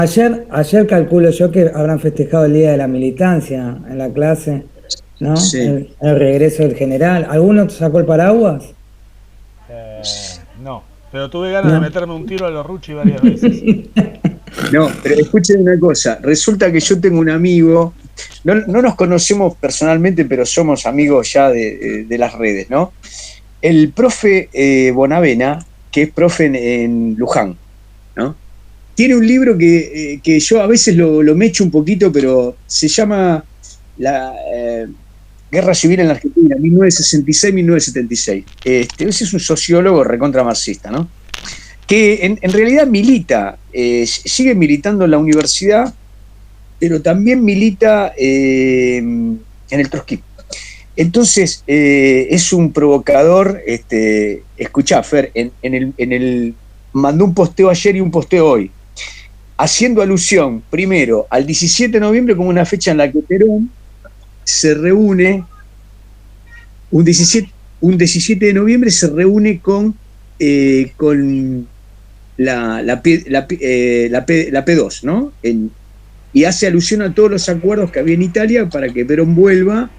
Ayer calculo yo que habrán festejado el Día de la Militancia en la clase, ¿no? Sí. El regreso del general. ¿Alguno sacó el paraguas? No, pero tuve ganas de No. meterme un tiro a los Ruchi varias veces. No, pero escuchen una cosa. Resulta que yo tengo un amigo, no nos conocemos personalmente, pero somos amigos ya de las redes, ¿no? El profe Bonavena, que es profe en Luján, ¿no? Tiene un libro que yo a veces lo mecho un poquito, pero se llama La Guerra Civil en la Argentina, 1966-1976. Ese es un sociólogo recontra marxista, ¿no? Que en realidad milita, sigue militando en la universidad, pero también milita en el trotskismo. Entonces, es un provocador. Escuchá, Fer, mandó un posteo ayer y un posteo hoy, haciendo alusión, primero, al 17 de noviembre como una fecha en la que Perón se reúne, un 17 de noviembre se reúne con la P2, ¿no? Y hace alusión a todos los acuerdos que había en Italia para que Perón vuelva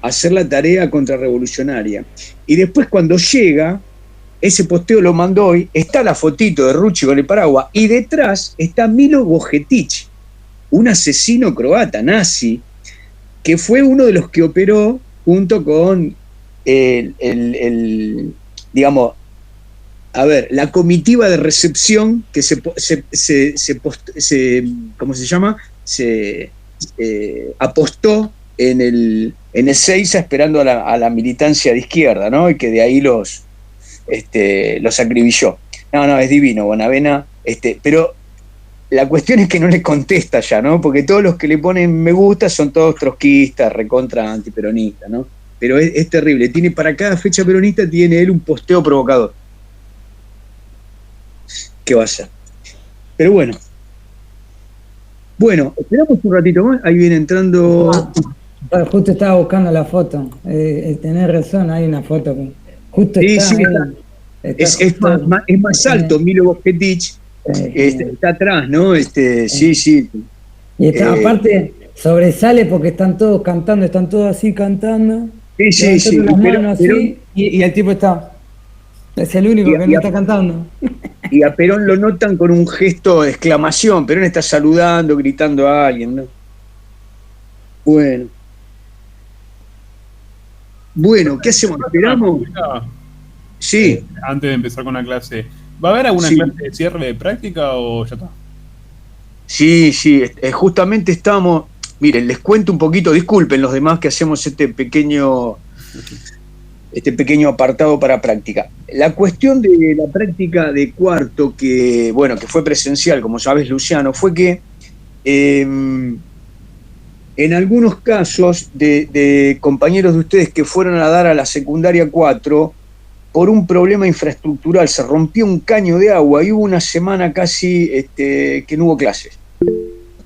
a hacer la tarea contrarrevolucionaria. Y después, cuando llega, ese posteo lo mandó hoy, está la fotito de Rucci con el paraguas, y detrás está Milo Bojetic, un asesino croata, nazi, que fue uno de los que operó junto con digamos, a ver, la comitiva de recepción que ¿cómo se llama? Se apostó en el Ezeiza esperando a la militancia de izquierda, ¿no? Y que de ahí los acribilló. No, es divino, Bonavena, pero la cuestión es que no le contesta ya, ¿no? Porque todos los que le ponen me gusta son todos trotskistas, recontra antiperonistas, ¿no? Pero es terrible. Tiene, para cada fecha peronista tiene él un posteo provocador. ¿Qué va a ser? Pero bueno. Bueno, esperamos un ratito más. Ahí viene entrando. Justo estaba buscando la foto. Tenés razón, hay una foto que justo Sí, está. sí, Es es más alto, Milo Bojetic. Está atrás, ¿no? Sí. Y aparte sobresale porque están todos cantando, están todos así cantando. Sí. Las manos así, y el tipo está. Es el único que no está cantando. Y a Perón lo notan con un gesto de exclamación. Perón está saludando, gritando a alguien, ¿no? Bueno, ¿qué hacemos? ¿Esperamos? Sí. Antes de empezar con la clase, ¿va a haber alguna clase de cierre de práctica o ya está? Sí, justamente estamos. Miren, les cuento un poquito, disculpen los demás que hacemos este pequeño apartado para práctica. La cuestión de la práctica de cuarto, que fue presencial, como sabes, Luciano, fue que en algunos casos de compañeros de ustedes que fueron a dar a la secundaria 4, por un problema infraestructural, se rompió un caño de agua y hubo una semana casi que no hubo clases.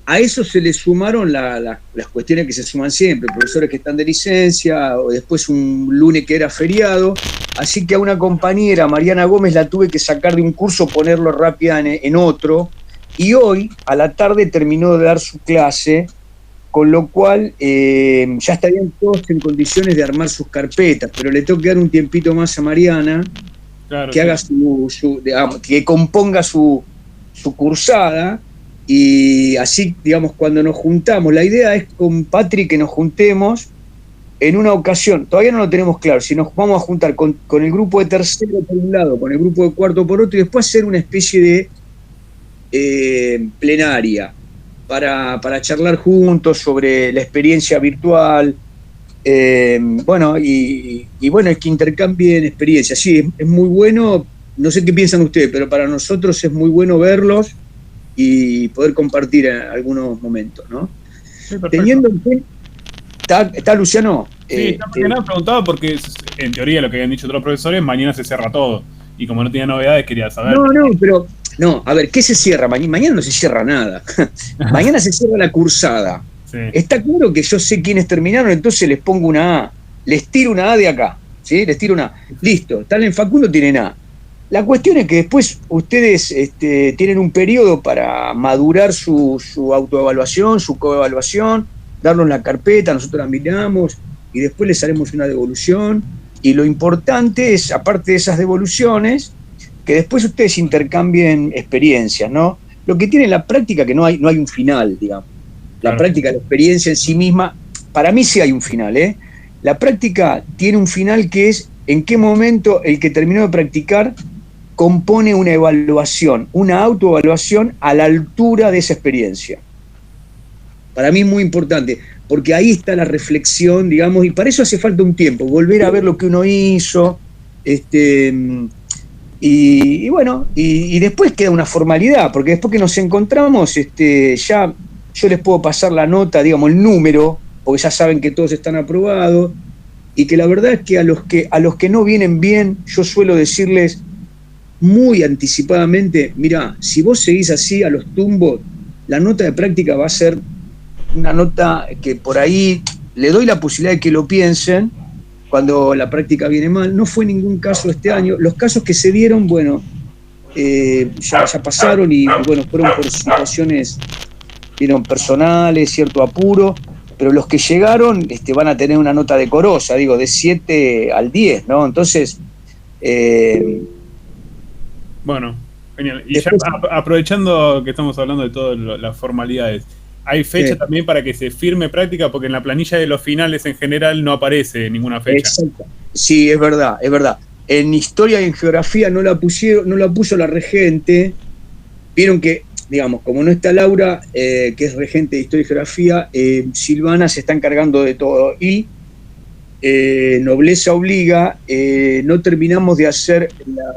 A eso se le sumaron las cuestiones que se suman siempre, profesores que están de licencia, o después un lunes que era feriado, así que a una compañera, Mariana Gómez, la tuve que sacar de un curso, ponerlo rápida en otro, y hoy a la tarde terminó de dar su clase, con lo cual ya estarían todos en condiciones de armar sus carpetas, pero le tengo que dar un tiempito más a Mariana, claro, que haga digamos, que componga su cursada. Y así, digamos, cuando nos juntamos, la idea es con Patrick que nos juntemos en una ocasión, todavía no lo tenemos claro, si nos vamos a juntar con el grupo de tercero por un lado, con el grupo de cuarto por otro, y después hacer una especie de plenaria para charlar juntos sobre la experiencia virtual, y que intercambien experiencias. Sí, es muy bueno, no sé qué piensan ustedes, pero para nosotros es muy bueno verlos y poder compartir algunos momentos, ¿no? Sí, teniendo en cuenta. ¿Está Luciano? Sí, está preguntado porque en teoría lo que habían dicho otros profesores, mañana se cierra todo. Y como no tenía novedades, quería saber. No, a ver, ¿qué se cierra? Mañana no se cierra nada. Mañana se cierra la cursada. Sí. Está claro que yo sé quiénes terminaron, entonces les pongo una A. Les tiro una A de acá. ¿Sí? Les tiro una A. Listo, tal en Facundo tienen A. La cuestión es que después ustedes tienen un periodo para madurar su autoevaluación, su coevaluación, darnos la carpeta, nosotros la miramos y después les haremos una devolución. Y lo importante es, aparte de esas devoluciones, que después ustedes intercambien experiencias, ¿no? Lo que tiene la práctica que no hay un final, digamos. La práctica, la experiencia en sí misma, para mí sí hay un final, ¿eh? La práctica tiene un final que es en qué momento el que terminó de practicar compone una evaluación, una autoevaluación a la altura de esa experiencia. Para mí es muy importante, porque ahí está la reflexión, digamos, y para eso hace falta un tiempo, volver a ver lo que uno hizo, y bueno, y después queda una formalidad, porque después que nos encontramos, ya yo les puedo pasar la nota, digamos, el número, porque ya saben que todos están aprobados, y que la verdad es que a los que no vienen bien, yo suelo decirles muy anticipadamente, mirá, si vos seguís así a los tumbos, la nota de práctica va a ser una nota que por ahí le doy la posibilidad de que lo piensen cuando la práctica viene mal. No fue ningún caso este año. Los casos que se dieron, bueno, ya pasaron y bueno, fueron por situaciones personales, cierto apuro, pero los que llegaron van a tener una nota decorosa, digo, de 7 al 10, ¿no? Entonces... Bueno, genial. Y después, ya aprovechando que estamos hablando de todas las formalidades, ¿hay fecha también para que se firme práctica? Porque en la planilla de los finales en general no aparece ninguna fecha. Exacto. Sí, es verdad, es verdad. En historia y en geografía no la puso la regente. Vieron que, digamos, como no está Laura, que es regente de historia y geografía, Silvana se está encargando de todo. Y nobleza obliga, no terminamos de hacer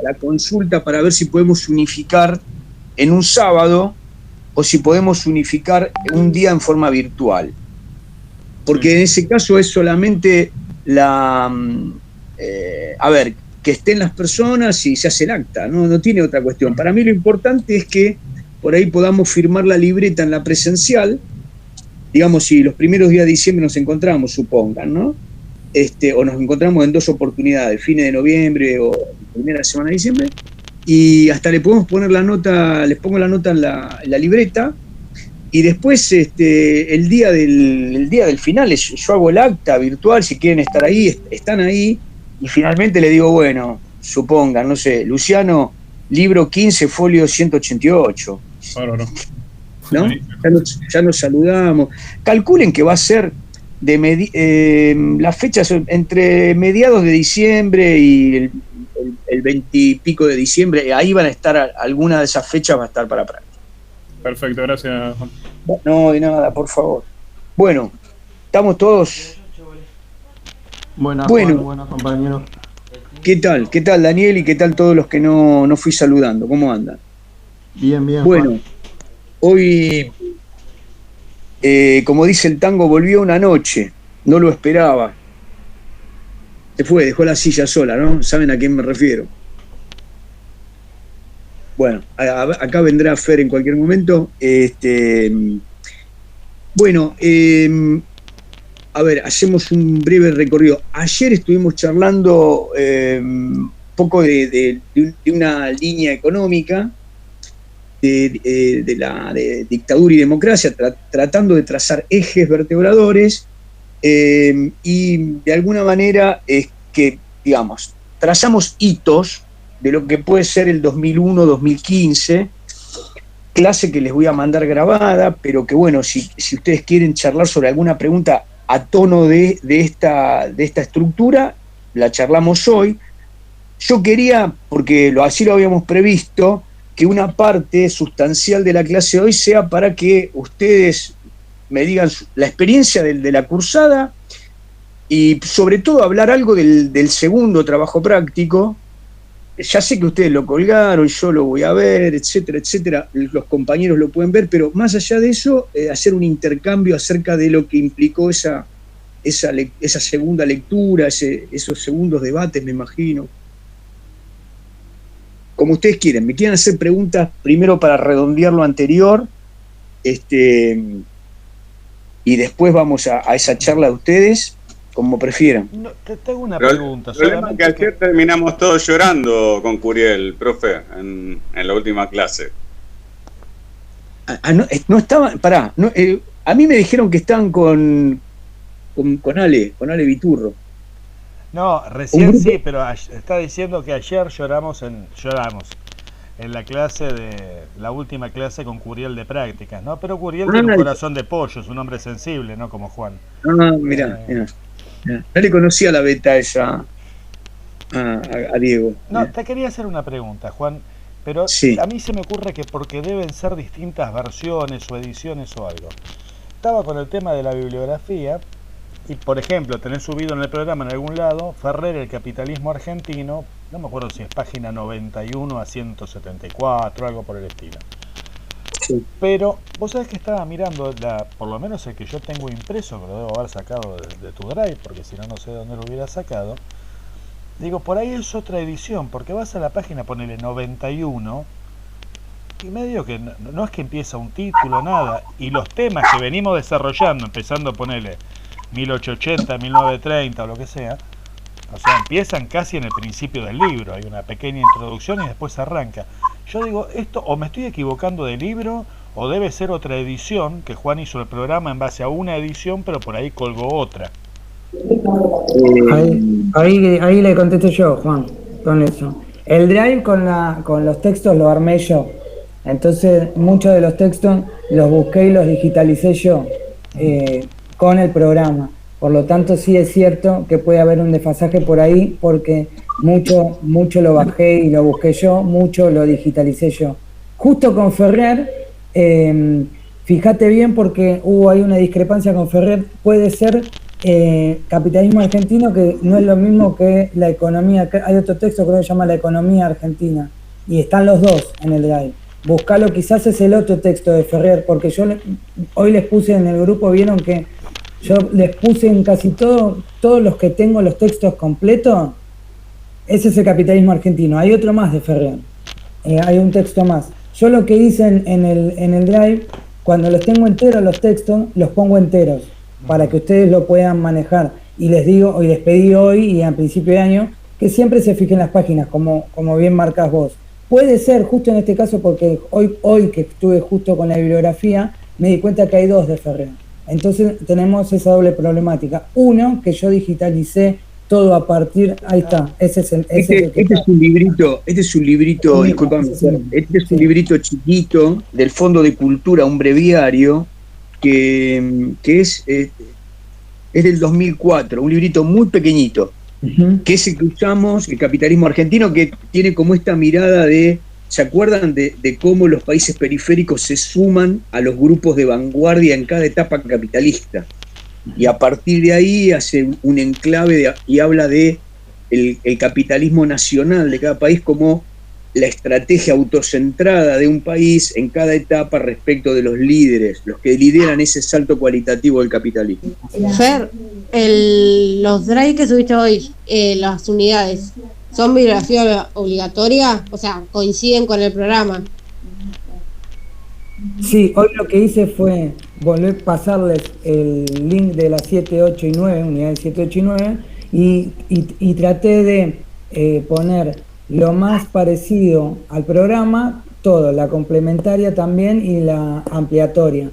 la consulta para ver si podemos unificar en un sábado o si podemos unificar un día en forma virtual. Porque en ese caso es solamente que estén las personas y se hace el acta, no tiene otra cuestión. Para mí lo importante es que por ahí podamos firmar la libreta en la presencial, digamos, si los primeros días de diciembre nos encontramos, supongan, ¿no? O nos encontramos en 2 oportunidades, fines de noviembre o primera semana de diciembre, y hasta le podemos poner la nota, les pongo la nota en la libreta, y después el día del final yo hago el acta virtual, si quieren estar ahí, están ahí, y finalmente le digo, bueno, supongan, no sé, Luciano, libro 15, folio 188. ¿No? Ya nos saludamos. Calculen que va a ser las fechas entre mediados de diciembre y el 20 y pico de diciembre, ahí van a estar, alguna de esas fechas va a estar para práctica. Perfecto, gracias, Juan. No, de nada, por favor. Bueno, estamos todos. Buenas, bueno, Juan, buenas, compañeros. ¿Qué tal? ¿Qué tal, Daniel? ¿Y qué tal todos los que no fui saludando? ¿Cómo andan? Bien, bien. Bueno, Juan. Hoy, como dice el tango, volvió una noche, no lo esperaba. Se fue, dejó la silla sola, ¿no? ¿Saben a quién me refiero? Bueno, acá vendrá Fer en cualquier momento. Bueno, a ver, hacemos un breve recorrido. Ayer estuvimos charlando un poco de una línea económica de dictadura y democracia, tratando de trazar ejes vertebradores, y de alguna manera es que, digamos, trazamos hitos de lo que puede ser el 2001-2015, clase que les voy a mandar grabada, pero que bueno, si ustedes quieren charlar sobre alguna pregunta a tono de esta estructura, la charlamos hoy. Yo quería, porque así lo habíamos previsto, que una parte sustancial de la clase de hoy sea para que ustedes me digan la experiencia de la cursada y sobre todo hablar algo del segundo trabajo práctico. Ya sé que ustedes lo colgaron, yo lo voy a ver, etcétera, etcétera, los compañeros lo pueden ver, pero más allá de eso, hacer un intercambio acerca de lo que implicó esa segunda lectura, esos segundos debates, me imagino. Como ustedes quieren, me quieren hacer preguntas primero para redondear lo anterior, y después vamos a esa charla de ustedes, como prefieran. No, te tengo una Pero pregunta. el problema es que ayer terminamos todos llorando con Curiel, profe, en la última clase. No estaban, pará, a mí me dijeron que estaban con Ale Viturro. No, recién sí, pero está diciendo que ayer lloramos en la clase la última clase con Curiel de prácticas, ¿no? Pero Curiel tiene un corazón de pollo, es un hombre sensible, ¿no? Como Juan. Mirá. No le conocía la beta esa a Diego. No, te quería hacer una pregunta, Juan, pero sí. A mí se me ocurre que porque deben ser distintas versiones o ediciones o algo. Estaba con el tema de la bibliografía y, por ejemplo, tenés subido en el programa en algún lado Ferrer, el capitalismo argentino, no me acuerdo si es página 91 a 174, algo por el estilo. Sí. Pero vos sabés que estaba mirando, por lo menos el que yo tengo impreso, que lo debo haber sacado de tu drive, porque si no, no sé dónde lo hubiera sacado. Digo, por ahí es otra edición, porque vas a la página, ponele 91, y medio que no es que empieza un título, nada, y los temas que venimos desarrollando, empezando, ponele 1880, 1930 o lo que sea, o sea, empiezan casi en el principio del libro, hay una pequeña introducción y después arranca. Yo digo, esto o me estoy equivocando de libro, o debe ser otra edición, que Juan hizo el programa en base a una edición, pero por ahí colgó otra. Ahí le contesto yo, Juan, con eso. El drive con los textos lo armé yo. Entonces, muchos de los textos los busqué y los digitalicé yo con el programa. Por lo tanto, sí es cierto que puede haber un desfasaje por ahí, porque mucho lo bajé y lo busqué yo, mucho lo digitalicé yo. Justo con Ferrer, fíjate bien porque hubo ahí una discrepancia con Ferrer, puede ser capitalismo argentino, que no es lo mismo que la economía. Hay otro texto que creo que se llama La economía argentina, y están los dos en el drive. Buscalo, quizás es el otro texto de Ferrer, porque yo hoy les puse en el grupo, vieron que yo les puse en casi todos los que tengo los textos completos. Ese es el capitalismo argentino. Hay otro más de Ferrer, hay un texto más. Yo lo que hice en el drive, cuando los tengo enteros los textos, los pongo enteros para que ustedes lo puedan manejar, y les digo, y les pedí hoy y a principio de año que siempre se fijen las páginas, como bien marcás vos. Puede ser justo en este caso, porque hoy que estuve justo con la bibliografía me di cuenta que hay dos de Ferrer. Entonces tenemos esa doble problemática. Uno, que yo digitalicé todo a partir, ahí está, este es un librito, disculpame, este es un librito chiquito del Fondo de Cultura, un breviario que es del 2004, un librito muy pequeñito, que es el que usamos, el capitalismo argentino, que tiene como esta mirada de, ¿se acuerdan de cómo los países periféricos se suman a los grupos de vanguardia en cada etapa capitalista? Y a partir de ahí hace un enclave y habla de el capitalismo nacional de cada país como la estrategia autocentrada de un país en cada etapa respecto de los líderes, los que lideran ese salto cualitativo del capitalismo. Fer, los drives que subiste hoy, las unidades, ¿son bibliografía obligatoria? O sea, ¿coinciden con el programa? Sí, hoy lo que hice fue volver a pasarles el link de las 7, 8 y 9, unidades 7, 8 y 9, y traté de poner lo más parecido al programa, todo, la complementaria también y la ampliatoria.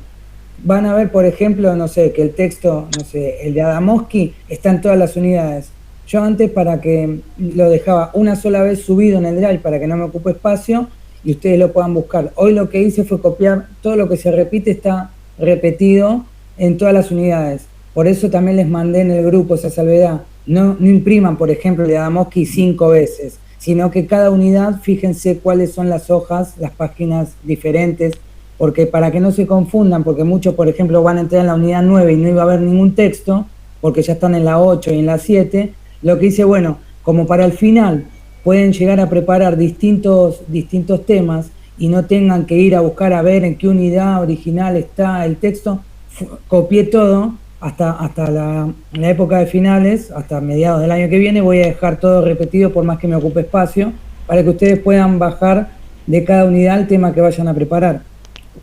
Van a ver, por ejemplo, no sé, que el texto, no sé, el de Adamowski está en todas las unidades. Yo antes, para que lo dejaba una sola vez subido en el drive para que no me ocupe espacio y ustedes lo puedan buscar. Hoy lo que hice fue copiar todo lo que se repite, está repetido en todas las unidades. Por eso también les mandé en el grupo esa salvedad. No impriman, por ejemplo, el de Adamowski 5 veces, sino que cada unidad, fíjense cuáles son las hojas, las páginas diferentes, porque para que no se confundan, porque muchos, por ejemplo, van a entrar en la unidad 9 y no iba a haber ningún texto, porque ya están en la 8 y en la 7, lo que hice, bueno, como para el final pueden llegar a preparar distintos temas y no tengan que ir a buscar a ver en qué unidad original está el texto, copié todo, hasta la época de finales, hasta mediados del año que viene, voy a dejar todo repetido por más que me ocupe espacio, para que ustedes puedan bajar de cada unidad el tema que vayan a preparar.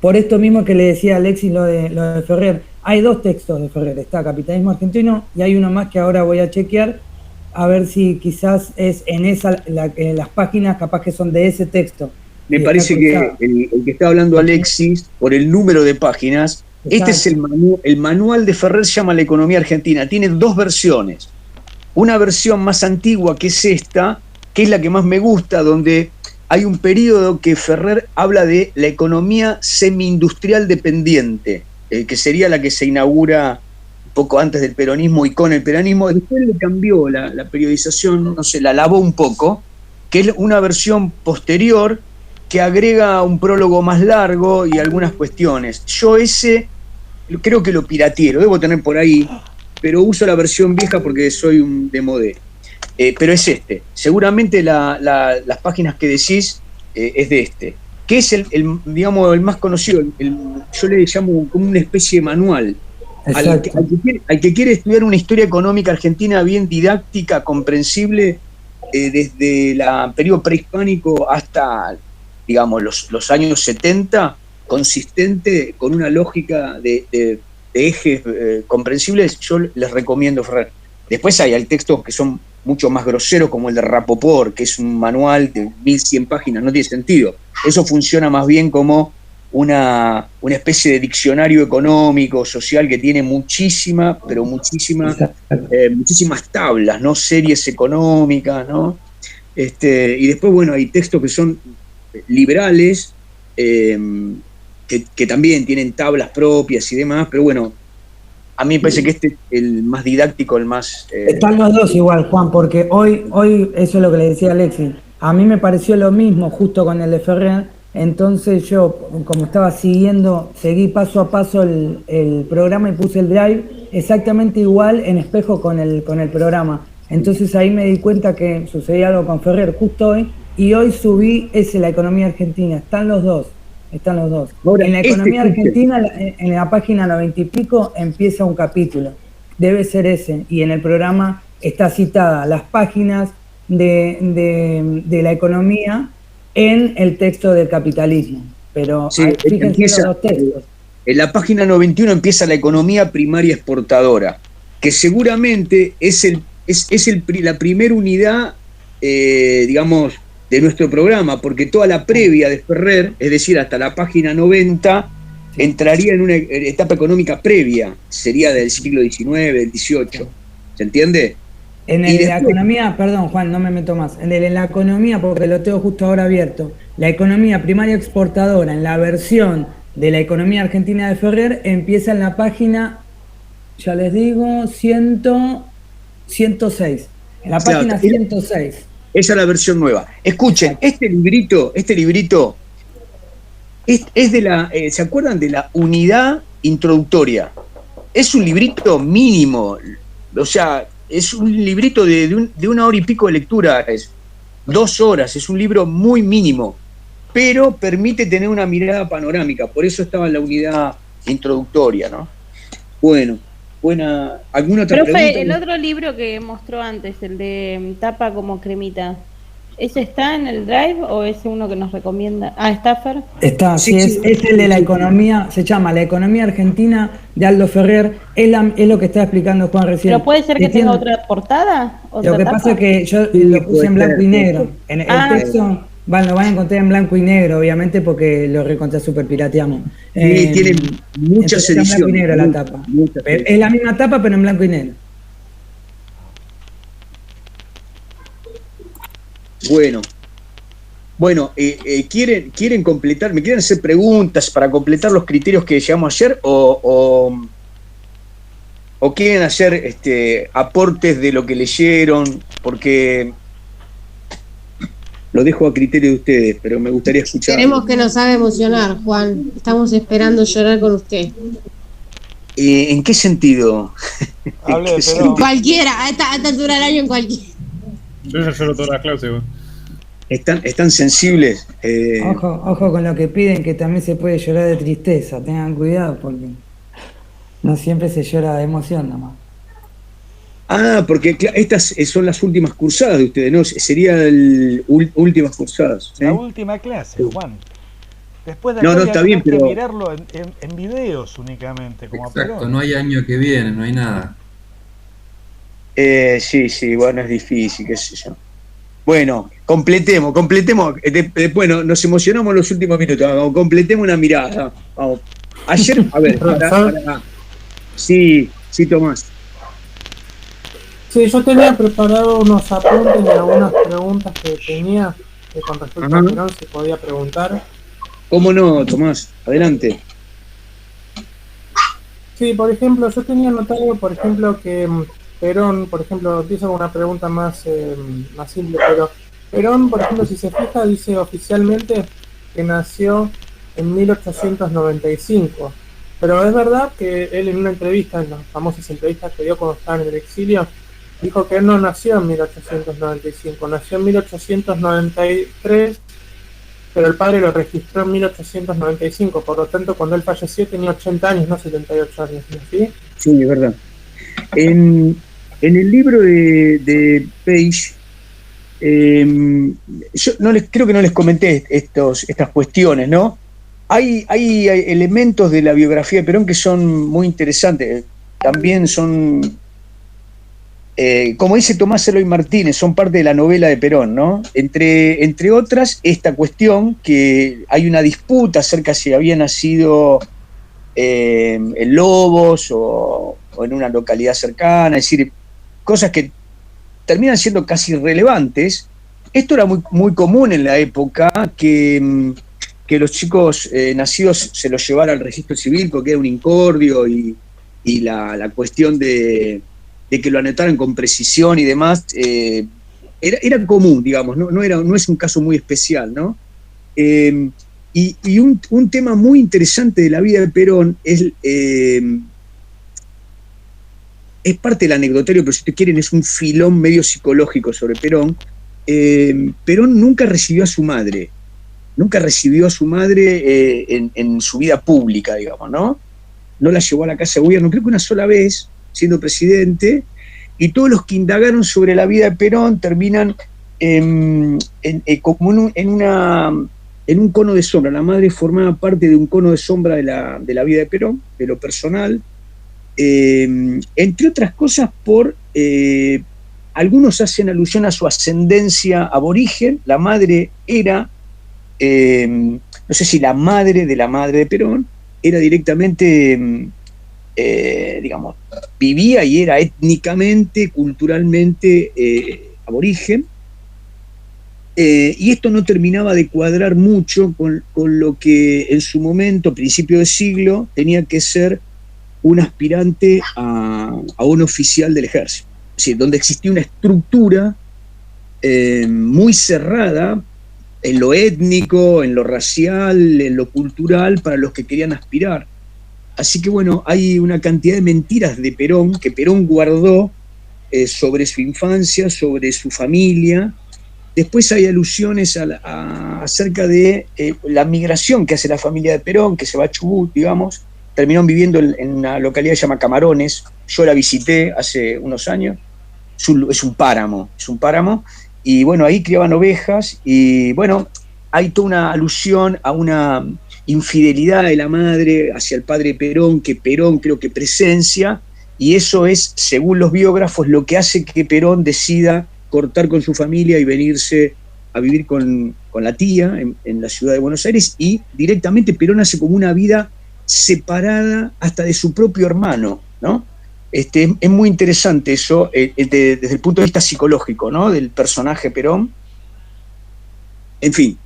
Por esto mismo que le decía a Alexis lo de Ferrer, hay 2 textos de Ferrer, está Capitalismo Argentino y hay uno más que ahora voy a chequear, a ver si quizás es en en las páginas capaz que son de ese texto. Me parece que el que está hablando Alexis, por el número de páginas, este es el manual de Ferrer, se llama La Economía Argentina, tiene 2 versiones. Una versión más antigua, que es esta, que es la que más me gusta, donde hay un periodo que Ferrer habla de la economía semi-industrial dependiente, que sería la que se inaugura poco antes del peronismo y con el peronismo. Después le cambió la periodización, no sé, la lavó un poco, que es una versión posterior que agrega un prólogo más largo y algunas cuestiones. Yo ese creo que lo pirateé, lo debo tener por ahí, pero uso la versión vieja porque soy un demodé. Pero es este. Seguramente las páginas que decís es de este, que es digamos, el más conocido. Yo le llamo como una especie de manual. Al que quiere estudiar una historia económica argentina bien didáctica, comprensible, desde el periodo prehispánico hasta, digamos, los años 70, consistente, con una lógica de ejes comprensibles, yo les recomiendo Ferrer. Después hay textos que son mucho más groseros, como el de Rapoport, que es un manual de 1100 páginas, no tiene sentido. Eso funciona más bien como una especie de diccionario económico, social, que tiene muchísimas tablas, ¿no? Series económicas, ¿no? Y después, bueno, hay textos que son liberales, que también tienen tablas propias y demás, pero bueno, a mí me parece que este es el más didáctico, el más... Están los 2 igual, Juan, porque hoy, eso es lo que le decía Alexis, a mí me pareció lo mismo justo con el de Ferrer, entonces yo, como estaba seguí paso a paso el programa y puse el drive exactamente igual en espejo con el programa. Entonces ahí me di cuenta que sucedía algo con Ferrer justo hoy, y hoy subí La Economía Argentina, están los dos. Ahora, en La Economía Argentina, en la página 90 y pico, empieza un capítulo. Debe ser ese. Y en el programa está citada las páginas de la economía en el texto del capitalismo. Pero sí, fíjense los textos. En la página 91 empieza la economía primaria exportadora, que seguramente es la primera unidad, digamos, de nuestro programa, porque toda la previa de Ferrer, es decir, hasta la página 90, entraría en una etapa económica previa, sería del siglo XIX, del XVIII. ¿Se entiende? La economía, perdón Juan, no me meto más, en la economía, porque lo tengo justo ahora abierto, la economía primaria exportadora, en la versión de la economía argentina de Ferrer, empieza en la página, ya les digo, 106. En la página 106. Esa es la versión nueva. Escuchen, este librito es de la... ¿se acuerdan de la unidad introductoria? Es un librito mínimo, o sea, es un librito de 1 hora y pico de lectura, es 2 horas, es un libro muy mínimo, pero permite tener una mirada panorámica, por eso estaba en la unidad introductoria, ¿no? Bueno, ¿alguna otra pregunta? Profe, el otro libro que mostró antes, el de tapa como cremita, ¿ese está en el drive o es uno que nos recomienda? ¿Staffer? Está, sí, es el de la economía, se llama La Economía Argentina de Aldo Ferrer, es lo que está explicando Juan recién. ¿Pero puede ser que tenga otra portada? Lo que pasa es que yo lo puse en blanco y negro. En el texto lo van a encontrar en blanco y negro, obviamente, porque lo recontra super pirateamos. Tiene muchas ediciones. En blanco y negro la tapa. Es la misma tapa, pero en blanco y negro. Bueno, ¿quieren completar? ¿Me quieren hacer preguntas para completar los criterios que llegamos ayer o quieren hacer aportes de lo que leyeron? Porque lo dejo a criterio de ustedes, pero me gustaría escuchar. Queremos que nos haga emocionar, Juan. Estamos esperando llorar con usted. ¿En qué sentido? En cualquiera, a esta altura del año en cualquiera. Yo ya lloro todas las clases, güey. ¿Están sensibles? Ojo con lo que piden, que también se puede llorar de tristeza. Tengan cuidado porque no siempre se llora de emoción nomás. Porque estas son las últimas cursadas de ustedes, ¿no? Serían últimas cursadas. La última clase, Juan. Después de No, acá no, voy a está tener bien, que pero mirarlo en videos únicamente, como a Exacto, Perón. no hay año que viene, no hay nada. sí, bueno, es difícil, qué sé yo. Bueno, completemos. Bueno, nos emocionamos en los últimos minutos. Vamos, completemos una mirada. Vamos. Ayer, a ver, Profesor, sí, Tomás. sí, yo tenía preparado unos apuntes de algunas preguntas que tenía con respecto Ajá. a Perón, si podía preguntar. ¿Cómo no, Tomás? Adelante. Sí, por ejemplo, yo tenía notado, por ejemplo, que Perón, por ejemplo, empiezo con una pregunta más simple, pero Perón, por ejemplo, si se fija, dice oficialmente que nació en 1895. Pero es verdad que él en una entrevista, en las famosas entrevistas que dio cuando estaba en el exilio, dijo que él no nació en 1895, nació en 1893, pero el padre lo registró en 1895, por lo tanto cuando él falleció tenía 80 años, no 78 años, ¿sí? Sí, es verdad. En el libro de Page, yo creo que no les comenté estas cuestiones, ¿no? Hay elementos de la biografía de Perón que son muy interesantes. También son, como dice Tomás Eloy Martínez, son parte de la novela de Perón, ¿no? Entre otras, esta cuestión que hay una disputa acerca si había nacido en Lobos o en una localidad cercana, es decir, cosas que terminan siendo casi irrelevantes. Esto era muy común en la época, que los chicos nacidos se los llevara al registro civil porque era un incordio y la cuestión de que lo anotaran con precisión y demás, era común, digamos, no es un caso muy especial, ¿no? Y un tema muy interesante de la vida de Perón es parte del anecdotario, pero si te quieren es un filón medio psicológico sobre Perón. Perón nunca recibió a su madre en su vida pública, digamos, ¿no? No la llevó a la Casa de Gobierno, creo que una sola vez, siendo presidente, y todos los que indagaron sobre la vida de Perón terminan como en un cono de sombra. La madre formaba parte de un cono de sombra de la vida de Perón, de lo personal, entre otras cosas algunos hacen alusión a su ascendencia aborigen. La madre era, no sé si la madre de Perón, era directamente, digamos, vivía y era étnicamente, culturalmente aborigen. Y esto no terminaba de cuadrar mucho con lo que en su momento, principio de siglo, tenía que ser un aspirante a un oficial del ejército. Es decir, donde existía una estructura muy cerrada en lo étnico, en lo racial, en lo cultural, para los que querían aspirar. Así que bueno, hay una cantidad de mentiras de Perón que Perón guardó sobre su infancia, sobre su familia. Después hay alusiones acerca de la migración que hace la familia de Perón, que se va a Chubut, digamos. Terminaron viviendo en una localidad que se llama Camarones. Yo la visité hace unos años. Es un páramo. Y bueno, ahí criaban ovejas. Y bueno, hay toda una alusión a una infidelidad de la madre hacia el padre Perón, que Perón creo que presencia. Y eso es, según los biógrafos, lo que hace que Perón decida cortar con su familia y venirse a vivir con la tía en la ciudad de Buenos Aires. Y directamente Perón hace como una vida separada hasta de su propio hermano, ¿no? Es muy interesante eso desde el punto de vista psicológico, ¿no? Del personaje Perón. En fin,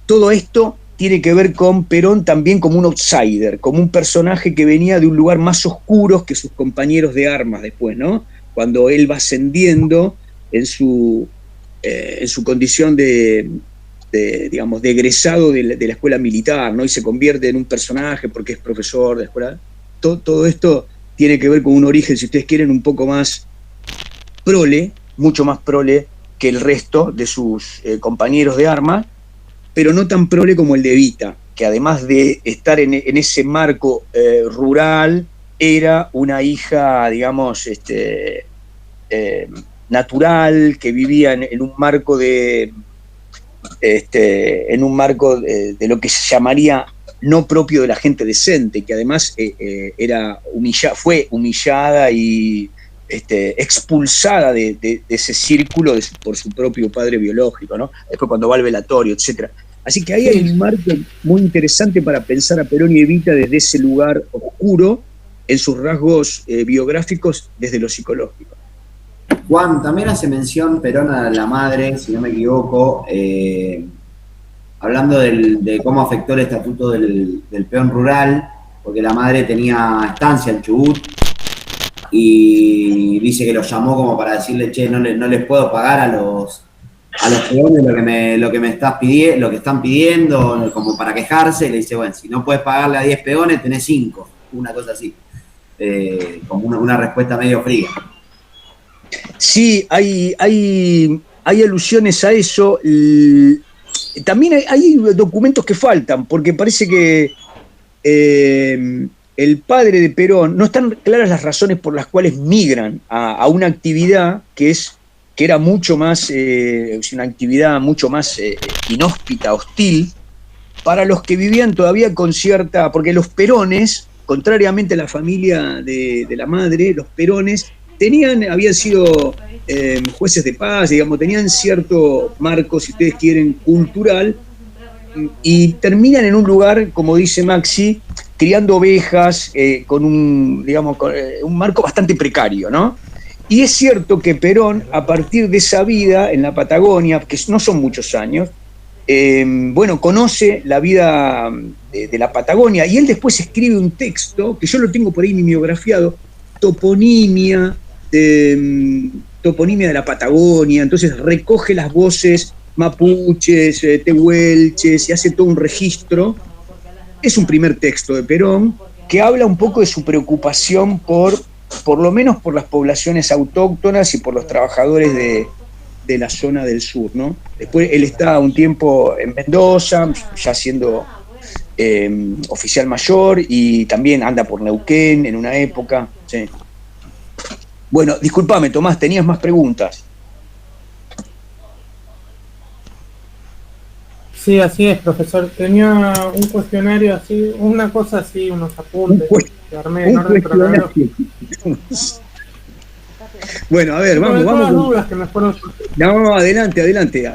todo esto tiene que ver con Perón también como un outsider, como un personaje que venía de un lugar más oscuro que sus compañeros de armas después, ¿no? Cuando él va ascendiendo en su condición digamos, de egresado de la escuela militar, ¿no? Y se convierte en un personaje porque es profesor de escuela. Todo esto tiene que ver con un origen, si ustedes quieren, un poco más prole, mucho más prole que el resto de sus compañeros de armas, pero no tan prole como el de Evita, que además de estar en ese marco rural, era una hija, digamos, natural, que vivía en un marco de en un marco de lo que se llamaría no propio de la gente decente, que además fue humillada y expulsada de ese círculo por su propio padre biológico, ¿no? Después cuando va al velatorio, etc. Así que ahí hay un marco muy interesante para pensar a Perón y Evita desde ese lugar oscuro, en sus rasgos biográficos, desde lo psicológico. Juan, también hace mención Perón a la madre, si no me equivoco, hablando de cómo afectó el estatuto del peón rural, porque la madre tenía estancia en Chubut, y dice que los llamó como para decirle, che, no les puedo pagar a los peones lo que me estás pidiendo, lo que están pidiendo, como para quejarse, y le dice, bueno, si no puedes pagarle a 10 peones, tenés 5, una cosa así, como una respuesta medio fría. Sí, hay alusiones a eso. También hay documentos que faltan, porque parece que el padre de Perón, no están claras las razones por las cuales migran a una actividad que era mucho más, una actividad mucho más inhóspita, hostil, para los que vivían todavía con cierta, porque los Perones, contrariamente a la familia de la madre, los Perones habían sido jueces de paz, digamos, tenían cierto marco, si ustedes quieren, cultural, y terminan en un lugar, como dice Maxi, criando ovejas, con un marco bastante precario, ¿no? Y es cierto que Perón, a partir de esa vida en la Patagonia, que no son muchos años, conoce la vida de la Patagonia, y él después escribe un texto, que yo lo tengo por ahí mimeografiado, toponimia de la Patagonia, entonces recoge las voces mapuches, tehuelches, y hace todo un registro. Es un primer texto de Perón que habla un poco de su preocupación por lo menos por las poblaciones autóctonas y por los trabajadores de la zona del sur, ¿no? Después él está un tiempo en Mendoza, ya siendo oficial mayor, y también anda por Neuquén en una época, sí. Bueno, discúlpame, Tomás, tenías más preguntas. Sí, así es, profesor. Tenía un cuestionario así, una cosa así, unos apuntes que armé en orden cronológico. Bueno, a ver, vamos. Las dudas que me fueron... No, adelante.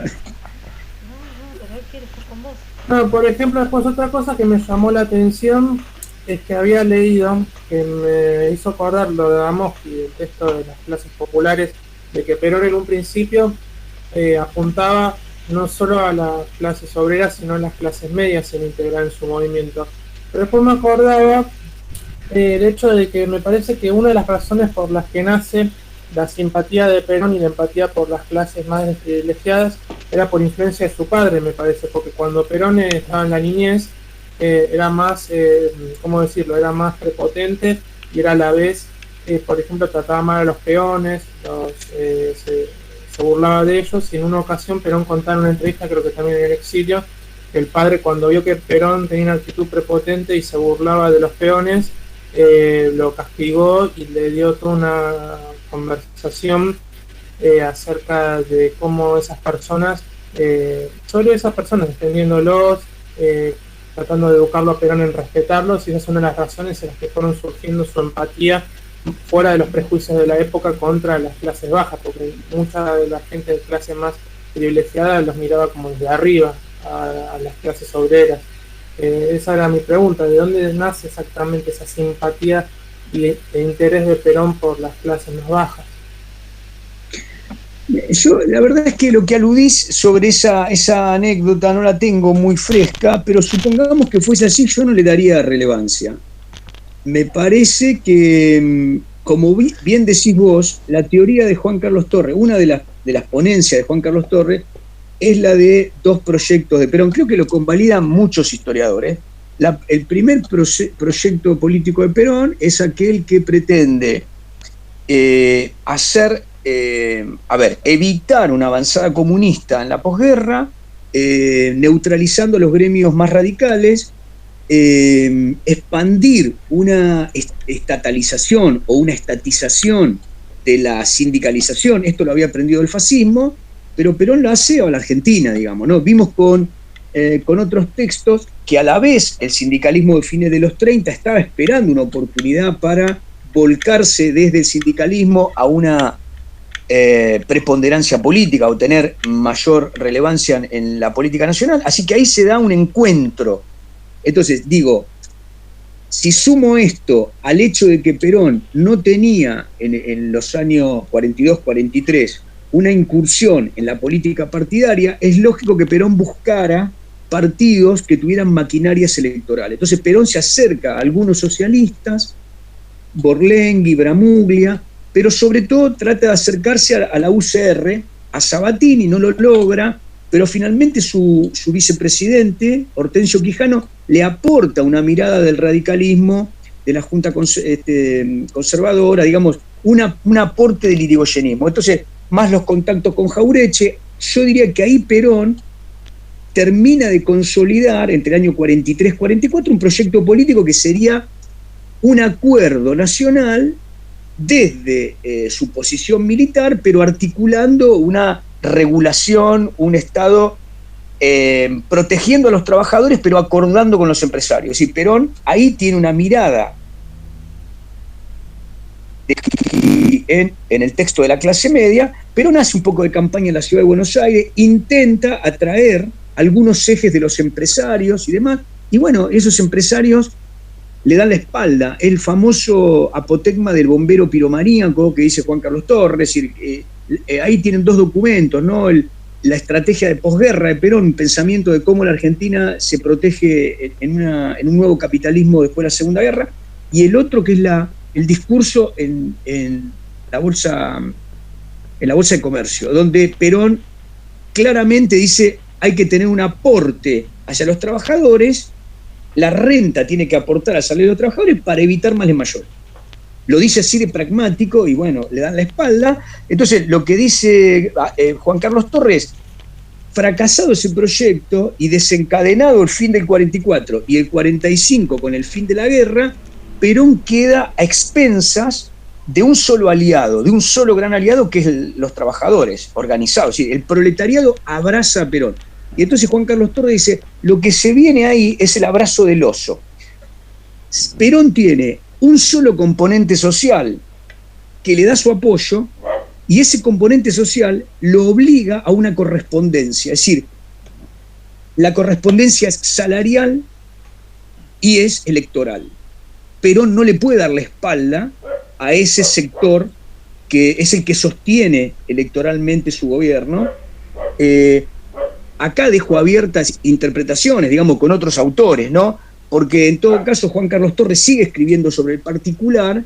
No, por ejemplo, después otra cosa que me llamó la atención es que había leído, que me hizo acordar lo de Damoski, el texto de las clases populares, de que Perón en un principio apuntaba no solo a las clases obreras, sino a las clases medias en integrar en su movimiento. Pero después me acordaba el hecho de que me parece que una de las razones por las que nace la simpatía de Perón y la empatía por las clases más desprivilegiadas era por influencia de su padre, me parece, porque cuando Perón estaba en la niñez era más, ¿cómo decirlo?, era más prepotente y era a la vez, por ejemplo, trataba mal a los peones, se burlaba de ellos, y en una ocasión Perón contaba en una entrevista, creo que también en el exilio, que el padre, cuando vio que Perón tenía una actitud prepotente y se burlaba de los peones, lo castigó y le dio toda una conversación acerca de cómo esas personas, sobre esas personas, defendiéndolos, tratando de educarlo a Perón en respetarlos, y esas son una de las razones en las que fueron surgiendo su empatía fuera de los prejuicios de la época contra las clases bajas, porque mucha de la gente de clase más privilegiada los miraba como desde arriba a las clases obreras. Esa era mi pregunta, ¿de dónde nace exactamente esa simpatía y interés de Perón por las clases más bajas? Yo, la verdad es que lo que aludís sobre esa anécdota no la tengo muy fresca, pero supongamos que fuese así, yo no le daría relevancia. Me parece que, como bien decís vos, la teoría de Juan Carlos Torres, una de las ponencias de Juan Carlos Torres, es la de dos proyectos de Perón. Creo que lo convalidan muchos historiadores. El primer proyecto político de Perón es aquel que pretende evitar una avanzada comunista en la posguerra, neutralizando los gremios más radicales, expandir una estatalización o una estatización de la sindicalización. Esto lo había aprendido el fascismo. pero Perón lo hace a la Argentina, digamos, ¿no? Vimos con otros textos que a la vez el sindicalismo de fines de los 30 estaba esperando una oportunidad para volcarse desde el sindicalismo a una preponderancia política o tener mayor relevancia en la política nacional, así que ahí se da un encuentro. Entonces, digo, si sumo esto al hecho de que Perón no tenía en los años 42-43 una incursión en la política partidaria, es lógico que Perón buscara partidos que tuvieran maquinarias electorales. Entonces Perón se acerca a algunos socialistas, Borlenghi, Bramuglia, pero sobre todo trata de acercarse a la UCR, a Sabatini, no lo logra, pero finalmente su vicepresidente, Hortensio Quijano, le aporta una mirada del radicalismo, de la Junta Conservadora, digamos, un aporte del irigoyenismo. Entonces, más los contactos con Jaureche, yo diría que ahí Perón termina de consolidar, entre el año 43-44, un proyecto político que sería un acuerdo nacional desde su posición militar, pero articulando una regulación, un Estado protegiendo a los trabajadores, pero acordando con los empresarios. Y Perón ahí tiene una mirada en el texto de la clase media. Perón hace un poco de campaña en la ciudad de Buenos Aires, intenta atraer algunos ejes de los empresarios y demás, y bueno, esos empresarios le dan la espalda. El famoso apotegma del bombero piromaníaco que dice Juan Carlos Torres, ahí tienen dos documentos, ¿no? La estrategia de posguerra de Perón, un pensamiento de cómo la Argentina se protege en un nuevo capitalismo después de la Segunda Guerra, y el otro que es el discurso en la bolsa de comercio, donde Perón claramente dice hay que tener un aporte hacia los trabajadores, la renta tiene que aportar al salario de los trabajadores para evitar males mayores. Lo dice así de pragmático y bueno, le dan la espalda. Entonces, lo que dice Juan Carlos Torres, fracasado ese proyecto y desencadenado el fin del 44 y el 45 con el fin de la guerra, Perón queda a expensas de un solo aliado, de un solo gran aliado que es los trabajadores organizados. Es decir, el proletariado abraza a Perón. Y entonces Juan Carlos Torres dice, lo que se viene ahí es el abrazo del oso. Perón tiene un solo componente social que le da su apoyo y ese componente social lo obliga a una correspondencia. Es decir, la correspondencia es salarial y es electoral. Perón no le puede dar la espalda a ese sector que es el que sostiene electoralmente su gobierno. Acá dejo abiertas interpretaciones, digamos, con otros autores, ¿no? Porque en todo caso Juan Carlos Torres sigue escribiendo sobre el particular,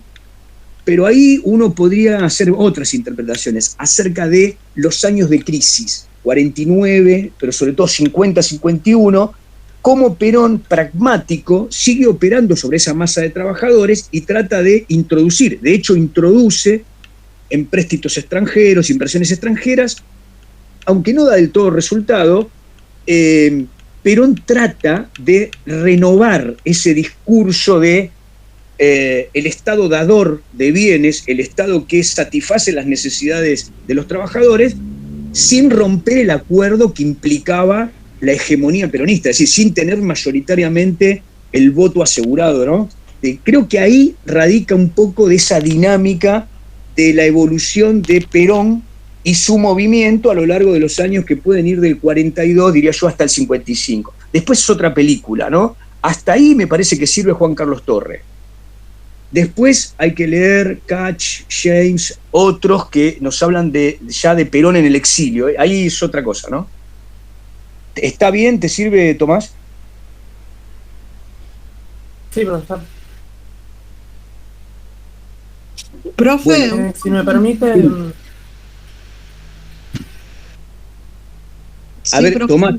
pero ahí uno podría hacer otras interpretaciones acerca de los años de crisis, 49, pero sobre todo 50-51, cómo Perón, pragmático, sigue operando sobre esa masa de trabajadores y trata de introducir, de hecho introduce empréstitos extranjeros, inversiones extranjeras, aunque no da del todo resultado. Perón trata de renovar ese discurso de el Estado dador de bienes, el Estado que satisface las necesidades de los trabajadores, sin romper el acuerdo que implicaba la hegemonía peronista, es decir, sin tener mayoritariamente el voto asegurado, ¿no? Creo que ahí radica un poco de esa dinámica de la evolución de Perón y su movimiento a lo largo de los años que pueden ir del 42, diría yo, hasta el 55. Después es otra película, ¿no? Hasta ahí me parece que sirve Juan Carlos Torres. Después hay que leer Catch, James, otros que nos hablan ya de Perón en el exilio. Ahí es otra cosa, ¿no? ¿Está bien? ¿Te sirve, Tomás? Sí, profesor. Profe. Bueno, si me permite... A ver, profe. Tomás,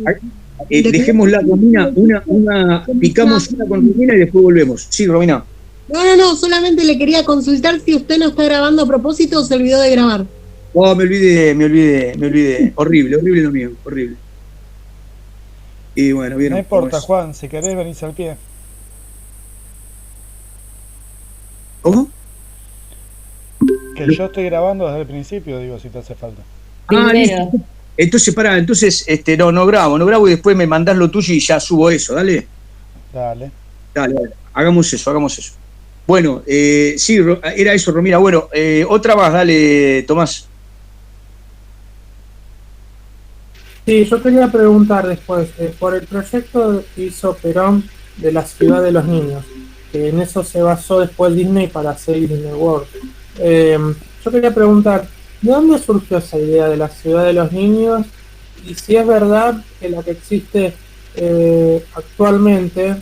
dejémosla, Romina, picamos una con Romina y después volvemos. Sí, Romina. No, solamente le quería consultar si usted no está grabando a propósito o se olvidó de grabar. Oh, me olvidé. Horrible lo mío, horrible. Y bueno, bien. No importa, Juan, si querés venís al pie. ¿Cómo? Que yo estoy grabando desde el principio, digo, si te hace falta. Entonces, no grabo y después me mandás lo tuyo y ya subo eso, dale. Dale. Dale, hagamos eso. Bueno, sí, era eso, Romina. Bueno, otra más, dale, Tomás. Sí, yo quería preguntar después, por el proyecto que hizo Perón de la ciudad de los niños, que en eso se basó después Disney para hacer Disney World. Yo quería preguntar, ¿de dónde surgió esa idea de la ciudad de los niños? Y si es verdad que la que existe actualmente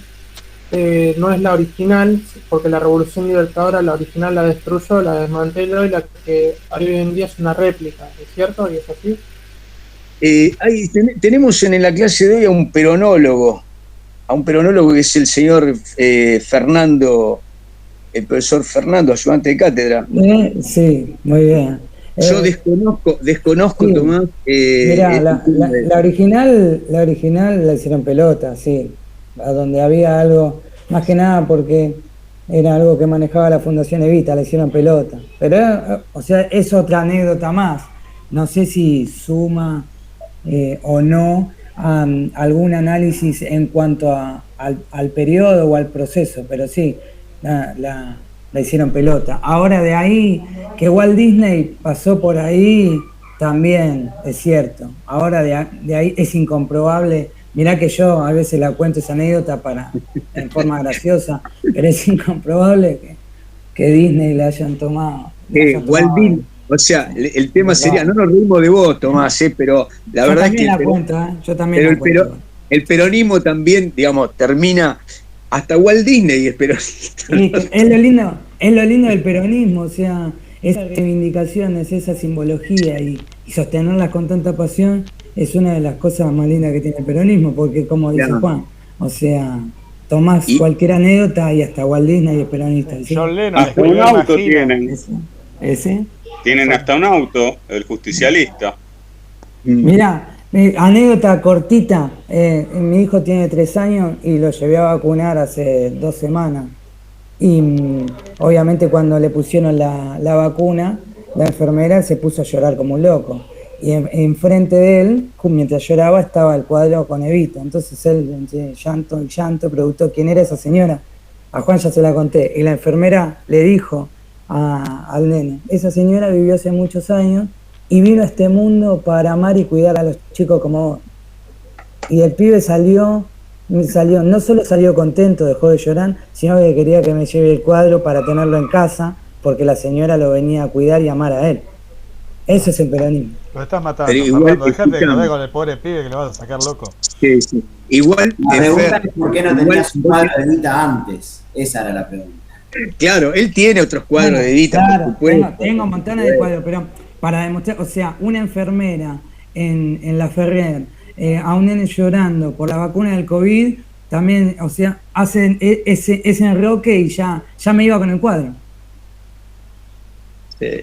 no es la original, porque la Revolución Libertadora, la original la destruyó, la desmanteló, y la que hay hoy en día es una réplica, ¿es cierto? ¿Y es así? Tenemos en la clase de hoy a un peronólogo que es el señor Fernando, el profesor Fernando, ayudante de cátedra. Sí, muy bien. Yo desconozco, sí. Tomás. Mirá, la original la hicieron pelota, sí. A donde había algo, más que nada porque era algo que manejaba la Fundación Evita, la hicieron pelota. Pero, o sea, es otra anécdota más. No sé si suma o no algún análisis en cuanto al periodo o al proceso, pero sí, la hicieron pelota. Ahora de ahí, que Walt Disney pasó por ahí, también es cierto. Ahora de ahí es incomprobable. Mirá que yo a veces la cuento esa anécdota en forma graciosa, pero es incomprobable que Disney la hayan tomado. Walt Disney. O sea, el tema sería, no nos reímos de vos, Tomás, pero la verdad es que yo también la cuento. El peronismo también, digamos, termina hasta Walt Disney es peronista. Sí, es lo lindo del peronismo, o sea, esas reivindicaciones, esa simbología y sostenerlas con tanta pasión es una de las cosas más lindas que tiene el peronismo, porque como dice Juan, o sea, tomás cualquier anécdota y hasta Walt Disney es peronista. ¿Sí? John Lennon, hasta un auto tienen. ¿Ese? Tienen hasta un auto, el justicialista. Mirá, anécdota cortita. Mi hijo tiene 3 años y lo llevé a vacunar hace 2 semanas. Y obviamente cuando le pusieron la vacuna, la enfermera se puso a llorar como un loco. Y enfrente de él, mientras lloraba, estaba el cuadro con Evita. Entonces él, entre llanto y llanto, preguntó quién era esa señora. A Juan ya se la conté. Y la enfermera le dijo al nene, esa señora vivió hace muchos años y vino a este mundo para amar y cuidar a los chicos como vos. Y el pibe salió, no solo salió contento, dejó de llorar, sino que quería que me lleve el cuadro para tenerlo en casa, porque la señora lo venía a cuidar y amar a él. Eso es el peronismo. Lo estás matando, Fernando, dejate de joder con el pobre pibe que le vas a sacar loco. Sí, sí. Igual, la pregunta es por qué no tenías un cuadro de Evita antes. Esa era la pregunta. Claro, él tiene otros cuadros de Evita. Claro, tengo montones de cuadros, pero para demostrar, o sea, una enfermera en La Ferrer, a un nene llorando por la vacuna del COVID, también, o sea, hacen ese enroque y ya me iba con el cuadro. Sí.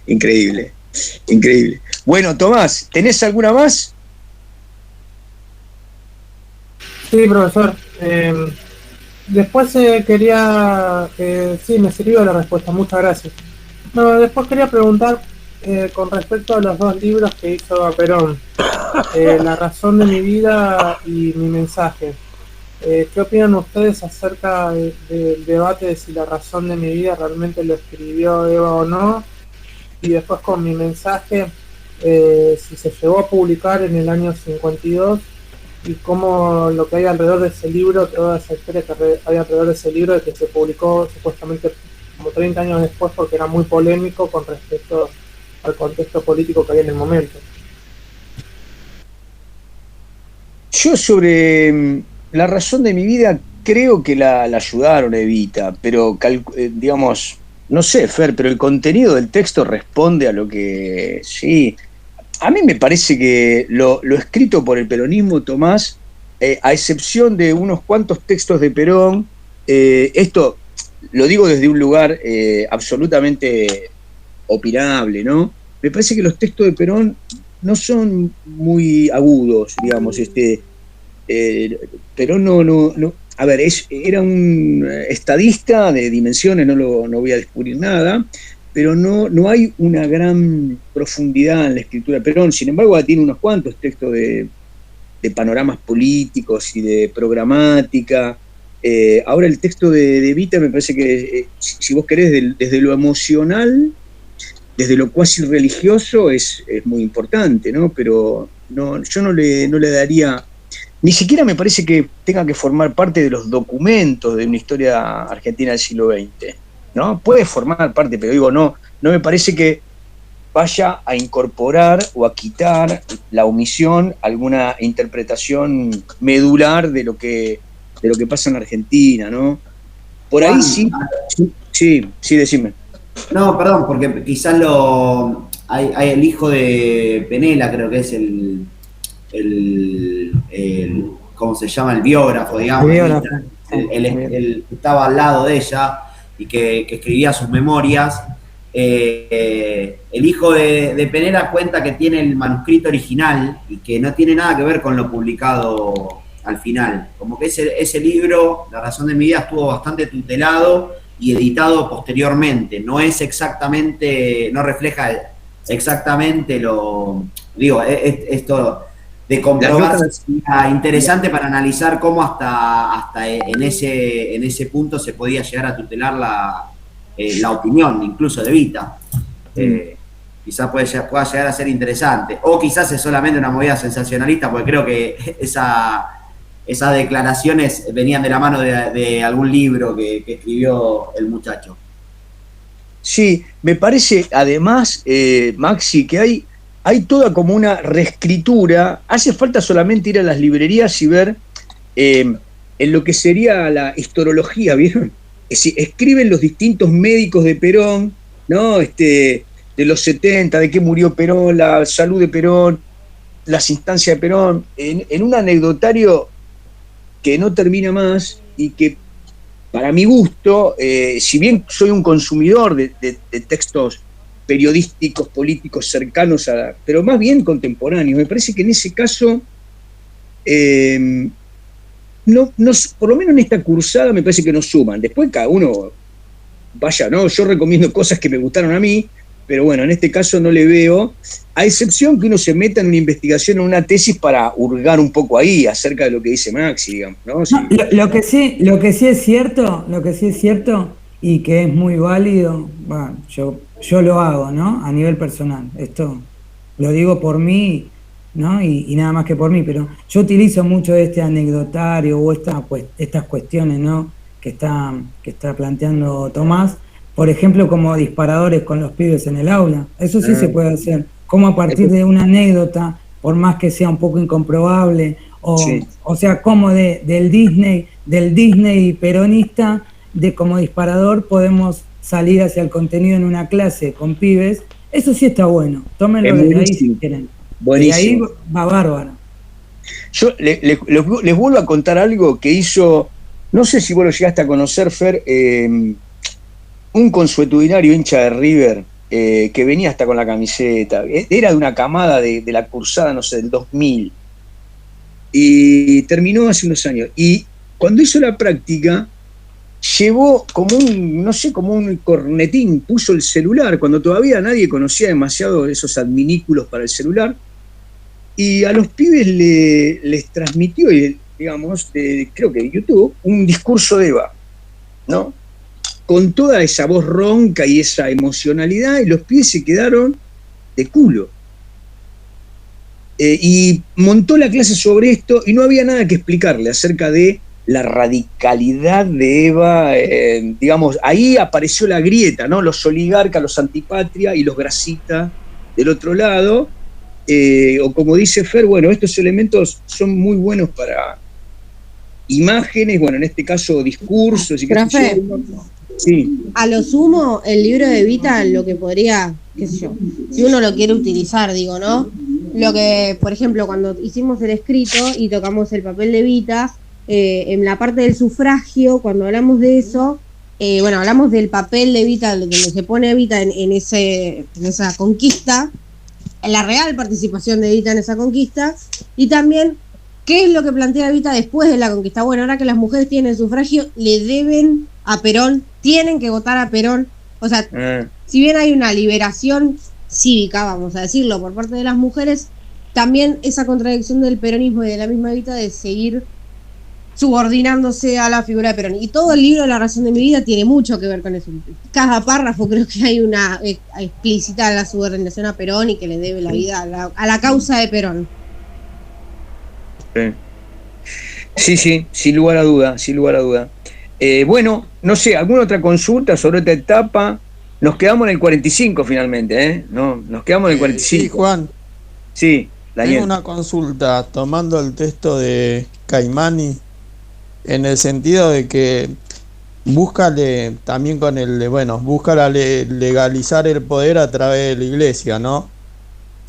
Increíble. Bueno, Tomás, ¿tenés alguna más? Sí, profesor. Después quería... sí, me sirvió la respuesta, muchas gracias. No, después quería preguntar con respecto a los 2 libros que hizo Perón, La razón de mi vida y Mi mensaje. ¿Qué opinan ustedes acerca del debate de si La razón de mi vida realmente lo escribió Eva o no? Y después con Mi mensaje, si se llegó a publicar en el año 52 y cómo lo que hay alrededor de ese libro, toda esa historia que hay alrededor de ese libro, de que se publicó supuestamente como 30 años después porque era muy polémico con respecto al contexto político que había en el momento. Yo sobre La razón de mi vida creo que la ayudaron a Evita, pero digamos, no sé, Fer, pero el contenido del texto responde a lo que sí. A mí me parece que lo escrito por el peronismo, Tomás, a excepción de unos cuantos textos de Perón, esto lo digo desde un lugar absolutamente opinable, ¿no? Me parece que los textos de Perón no son muy agudos, digamos. Perón no. A ver, era un estadista de dimensiones, no voy a descubrir nada, pero no hay una gran profundidad en la escritura de Perón. Sin embargo, tiene unos cuantos textos de panoramas políticos y de programática. Ahora el texto de Evita me parece que, si vos querés, desde lo emocional, desde lo cuasi religioso, es muy importante, ¿no? Pero yo no le daría, ni siquiera me parece que tenga que formar parte de los documentos de una historia argentina del siglo XX, ¿no? Puede formar parte, pero digo, no me parece que vaya a incorporar o a quitar la omisión alguna interpretación medular de lo que pasa en Argentina, ¿no? Por ahí sí, decime. No, perdón, porque quizás hay el hijo de Penela, creo que es el ¿cómo se llama? El biógrafo, digamos. El que estaba al lado de ella y que escribía sus memorias. El hijo de Penela cuenta que tiene el manuscrito original y que no tiene nada que ver con lo publicado al final. Como que ese libro, La razón de mi vida, estuvo bastante tutelado y editado posteriormente. No es exactamente, no refleja exactamente esto de comprobar. Sería interesante para analizar cómo hasta en ese punto se podía llegar a tutelar la opinión, incluso de Evita. Quizás pueda llegar a ser interesante. O quizás es solamente una movida sensacionalista, porque creo que esas declaraciones venían de la mano de algún libro que escribió el muchacho. Sí, me parece además, Maxi, que hay toda como una reescritura. Hace falta solamente ir a las librerías y ver en lo que sería la historiología, ¿vieron? Es decir, escriben los distintos médicos de Perón, ¿no? De los 70, de qué murió Perón, la salud de Perón, las instancias de Perón, en un anecdotario que no termina más y que, para mi gusto, si bien soy un consumidor de textos periodísticos, políticos cercanos pero más bien contemporáneos, me parece que en ese caso, por lo menos en esta cursada, me parece que nos suman. Después cada uno vaya, ¿no? Yo recomiendo cosas que me gustaron a mí, pero bueno, en este caso no le veo, a excepción que uno se meta en una investigación, en una tesis para hurgar un poco ahí acerca de lo que dice Maxi, digamos, ¿no? Sí. Lo que sí es cierto, y que es muy válido, bueno, yo lo hago, ¿no? A nivel personal, esto lo digo por mí, ¿no? Y nada más que por mí, pero yo utilizo mucho este anecdotario o estas cuestiones, ¿no? que está planteando Tomás, por ejemplo, como disparadores con los pibes en el aula. Eso sí se puede hacer. Como a partir de una anécdota, por más que sea un poco incomprobable, o sea, como del Disney peronista, como disparador podemos salir hacia el contenido en una clase con pibes. Eso sí está bueno. Tómenlo desde ahí si quieren. Buenísimo. Y ahí va bárbaro. Yo les vuelvo a contar algo que hizo, no sé si vos lo llegaste a conocer, Fer, un consuetudinario hincha de River, que venía hasta con la camiseta, era de una camada de la cursada, no sé, del 2000, y terminó hace unos años, y cuando hizo la práctica, llevó como un cornetín, puso el celular, cuando todavía nadie conocía demasiado esos adminículos para el celular, y a los pibes les transmitió, digamos, creo que de YouTube, un discurso de Eva, ¿no? Con toda esa voz ronca y esa emocionalidad, y los pibes se quedaron de culo. Y montó la clase sobre esto, y no había nada que explicarle acerca de la radicalidad de Eva, digamos, ahí apareció la grieta, ¿no? Los oligarcas, los antipatria y los grasitas del otro lado, o como dice Fer, bueno, estos elementos son muy buenos para imágenes, bueno, en este caso discursos y Profe, sí. A lo sumo, el libro de Evita, lo que podría, qué sé yo, si uno lo quiere utilizar, digo, ¿no? Lo que, por ejemplo, cuando hicimos el escrito y tocamos el papel de Evita, en la parte del sufragio, cuando hablamos de eso, bueno, hablamos del papel de Evita, donde se pone Evita en esa conquista, en la real participación de Evita en esa conquista, y también qué es lo que plantea Evita después de la conquista. Bueno, ahora que las mujeres tienen sufragio, le deben a Perón, tienen que votar a Perón O sea, si bien hay una liberación cívica, vamos a decirlo, por parte de las mujeres, también esa contradicción del peronismo y de la misma Evita de seguir subordinándose a la figura de Perón. Y todo el libro La razón de mi vida tiene mucho que ver con eso. Cada párrafo creo que hay una explícita la subordinación a Perón y que le debe la vida a la causa de Perón. Sí, sin lugar a duda, sin lugar a duda. Bueno, no sé, ¿alguna otra consulta sobre esta etapa? Nos quedamos en el 45 finalmente, ¿eh? No, nos quedamos en el 45. Sí, Juan. Sí, Daniel. Tengo una consulta, tomando el texto de Caimani, en el sentido de que busca también con busca legalizar el poder a través de la iglesia, ¿no?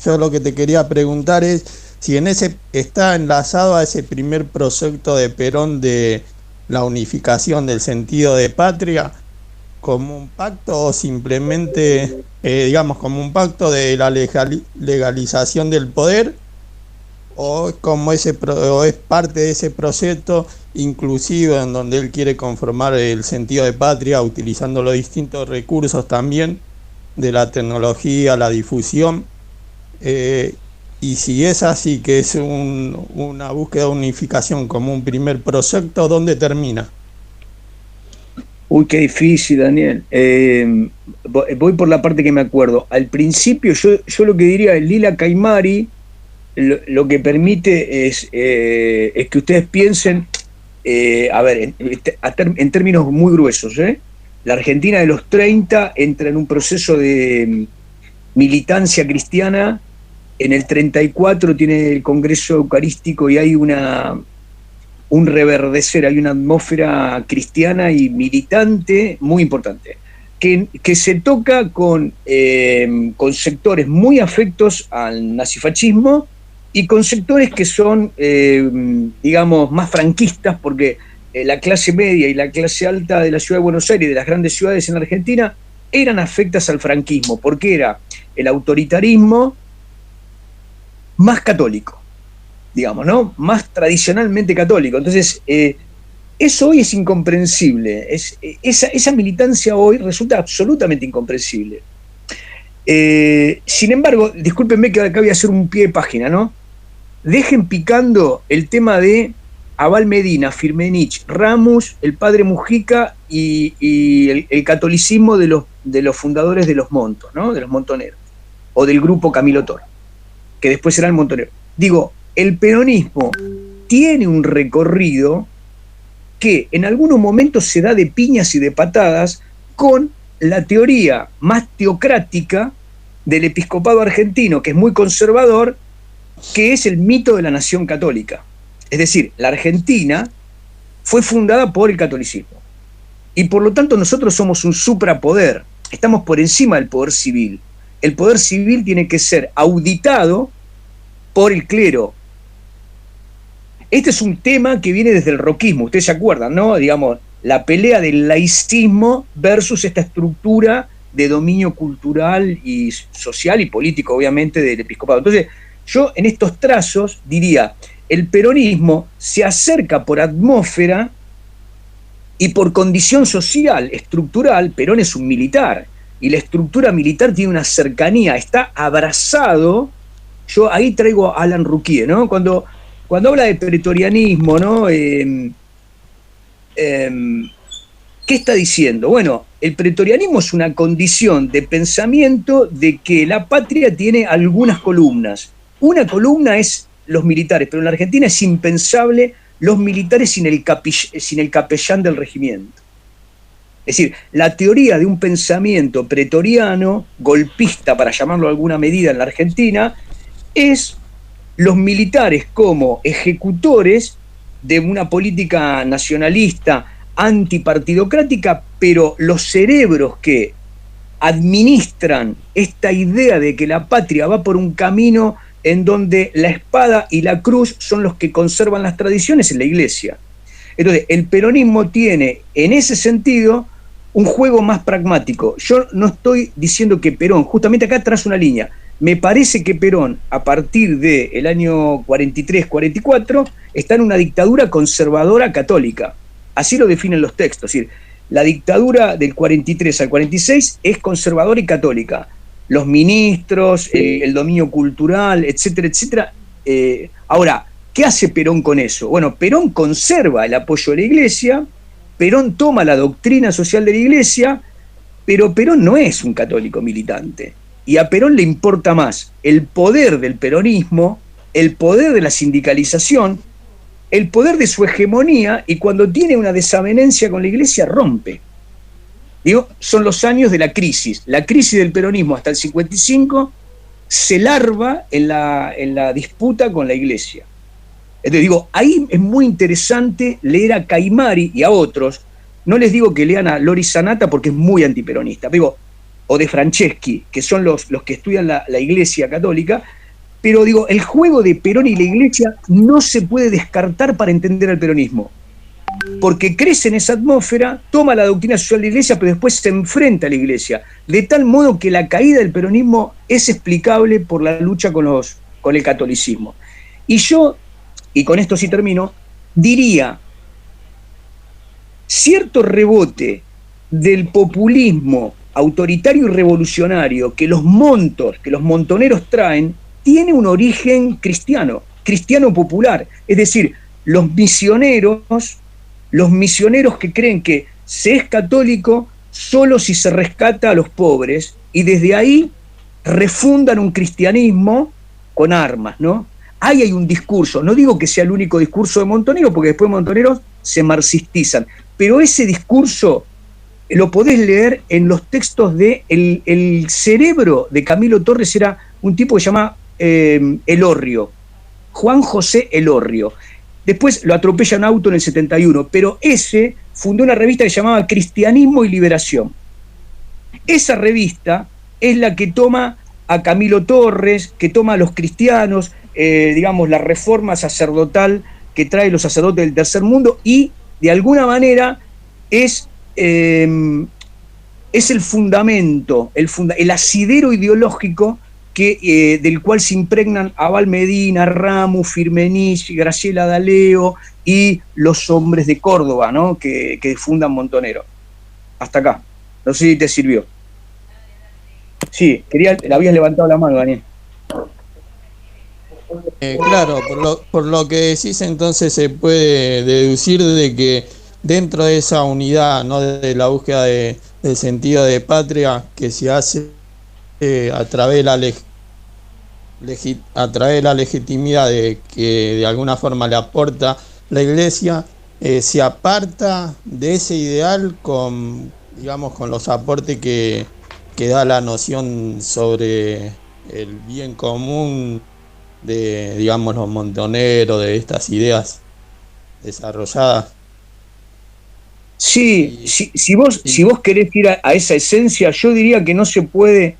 Yo lo que te quería preguntar es si en ese está enlazado a ese primer proyecto de Perón de la unificación del sentido de patria como un pacto o simplemente, como un pacto de la legalización del poder, o como o es parte de ese proyecto inclusivo en donde él quiere conformar el sentido de patria utilizando los distintos recursos también de la tecnología, la difusión, y si es así, que es una búsqueda de unificación como un primer proyecto, ¿dónde termina? Uy, qué difícil, Daniel. Voy por la parte que me acuerdo. Al principio yo lo que diría, el Lila Caimari lo que permite es que ustedes piensen, en términos muy gruesos, la Argentina de los 30 entra en un proceso de militancia cristiana. En el 34 tiene el Congreso Eucarístico y hay un reverdecer, hay una atmósfera cristiana y militante muy importante, que se toca con sectores muy afectos al nazifascismo y con sectores que son, más franquistas, porque la clase media y la clase alta de la ciudad de Buenos Aires y de las grandes ciudades en Argentina eran afectas al franquismo, porque era el autoritarismo más católico, ¿no? Más tradicionalmente católico. Entonces, eso hoy es incomprensible. Esa militancia hoy resulta absolutamente incomprensible. Sin embargo, discúlpenme que acá voy a hacer un pie de página, ¿no? Dejen picando el tema de Abal Medina, Firmenich, Ramos, el padre Mujica y el catolicismo de los fundadores de los Montos, ¿no? De los Montoneros, o del grupo Camilo Toro, que después será el Montonero. Digo, el peronismo tiene un recorrido que en algunos momentos se da de piñas y de patadas con la teoría más teocrática del episcopado argentino, que es muy conservador, que es el mito de la nación católica. Es decir, la Argentina fue fundada por el catolicismo y por lo tanto nosotros somos un suprapoder, estamos por encima del poder civil. El poder civil tiene que ser auditado por el clero. Este es un tema que viene desde el roquismo, ustedes se acuerdan, ¿no? Digamos, la pelea del laicismo versus esta estructura de dominio cultural y social y político, obviamente, del episcopado. Entonces, yo en estos trazos diría, el peronismo se acerca por atmósfera y por condición social, estructural. Perón es un militar, y la estructura militar tiene una cercanía, está abrazado. Yo ahí traigo a Alan Ruquier, ¿no? Cuando habla de pretorianismo, ¿no? ¿Qué está diciendo? Bueno, el pretorianismo es una condición de pensamiento de que la patria tiene algunas columnas. Una columna es los militares, pero en la Argentina es impensable los militares sin el capellán del regimiento. Es decir, la teoría de un pensamiento pretoriano, golpista para llamarlo de alguna medida en la Argentina, es los militares como ejecutores de una política nacionalista, antipartidocrática, pero los cerebros que administran esta idea de que la patria va por un camino en donde la espada y la cruz son los que conservan las tradiciones en la iglesia. Entonces, el peronismo tiene, en ese sentido, un juego más pragmático. Yo no estoy diciendo que Perón, justamente acá trazo una línea, me parece que Perón, a partir del año 43-44, está en una dictadura conservadora católica. Así lo definen los textos. Es decir, la dictadura del 43 al 46 es conservadora y católica. Los ministros, el dominio cultural, etcétera, etcétera. Ahora, ¿qué hace Perón con eso? Bueno, Perón conserva el apoyo de la Iglesia, Perón toma la doctrina social de la Iglesia, pero Perón no es un católico militante. Y a Perón le importa más el poder del peronismo, el poder de la sindicalización, el poder de su hegemonía, y cuando tiene una desavenencia con la Iglesia rompe. Digo, son los años de la crisis del peronismo hasta el 55 se larva en la disputa con la Iglesia. Entonces digo, ahí es muy interesante leer a Caimari y a otros. No les digo que lean a Loris Sanata porque es muy antiperonista, digo, o de Franceschi, que son los que estudian la Iglesia católica, pero digo, el juego de Perón y la Iglesia no se puede descartar para entender al peronismo, porque crece en esa atmósfera, toma la doctrina social de la Iglesia, pero después se enfrenta a la Iglesia, de tal modo que la caída del peronismo es explicable por la lucha con el catolicismo. Y yo, y con esto sí termino, diría, cierto rebote del populismo autoritario y revolucionario que los montoneros traen, tiene un origen cristiano popular. Es decir, los misioneros que creen que se es católico solo si se rescata a los pobres, y desde ahí refundan un cristianismo con armas, ¿no? Ahí hay un discurso, no digo que sea el único discurso de Montonero, porque después Montoneros se marxistizan, pero ese discurso lo podés leer en los textos de el cerebro de Camilo Torres. Era un tipo que se llama Elorrio, Juan José Elorrio. Después lo atropella un auto en el 71, pero ese fundó una revista que se llamaba Cristianismo y Liberación. Esa revista es la que toma a Camilo Torres, que toma a los cristianos, digamos, la reforma sacerdotal que trae los sacerdotes del tercer mundo, y de alguna manera es el fundamento, el asidero ideológico del cual se impregnan Abal Medina, Ramos, Firmenich, Graciela D'Aleo y los hombres de Córdoba, ¿no? que fundan Montonero. Hasta acá. No sé si te sirvió. Sí, la habías levantado la mano, Daniel. Claro, por lo que decís, entonces se puede deducir de que dentro de esa unidad, ¿no?, de la búsqueda del sentido de patria que se hace a través de la legitimidad de que de alguna forma le aporta la Iglesia, se aparta de ese ideal con los aportes que da la noción sobre el bien común de, digamos, los montoneros, de estas ideas desarrolladas. Sí, si vos querés ir a esa esencia, yo diría que no se puede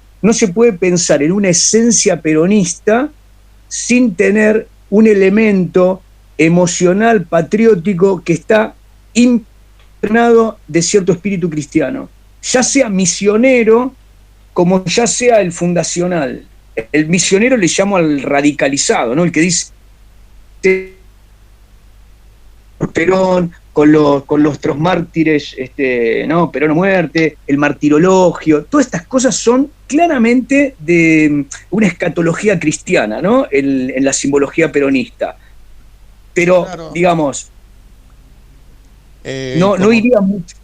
pensar en una esencia peronista sin tener un elemento emocional, patriótico, que está impregnado de cierto espíritu cristiano, ya sea misionero como ya sea el fundacional. El misionero le llamo al radicalizado, ¿no? El que dice Perón, con los mártires, ¿no? Perón o muerte, el martirologio, todas estas cosas son claramente de una escatología cristiana, ¿no? En la simbología peronista. Pero, claro, digamos, no iría mucho.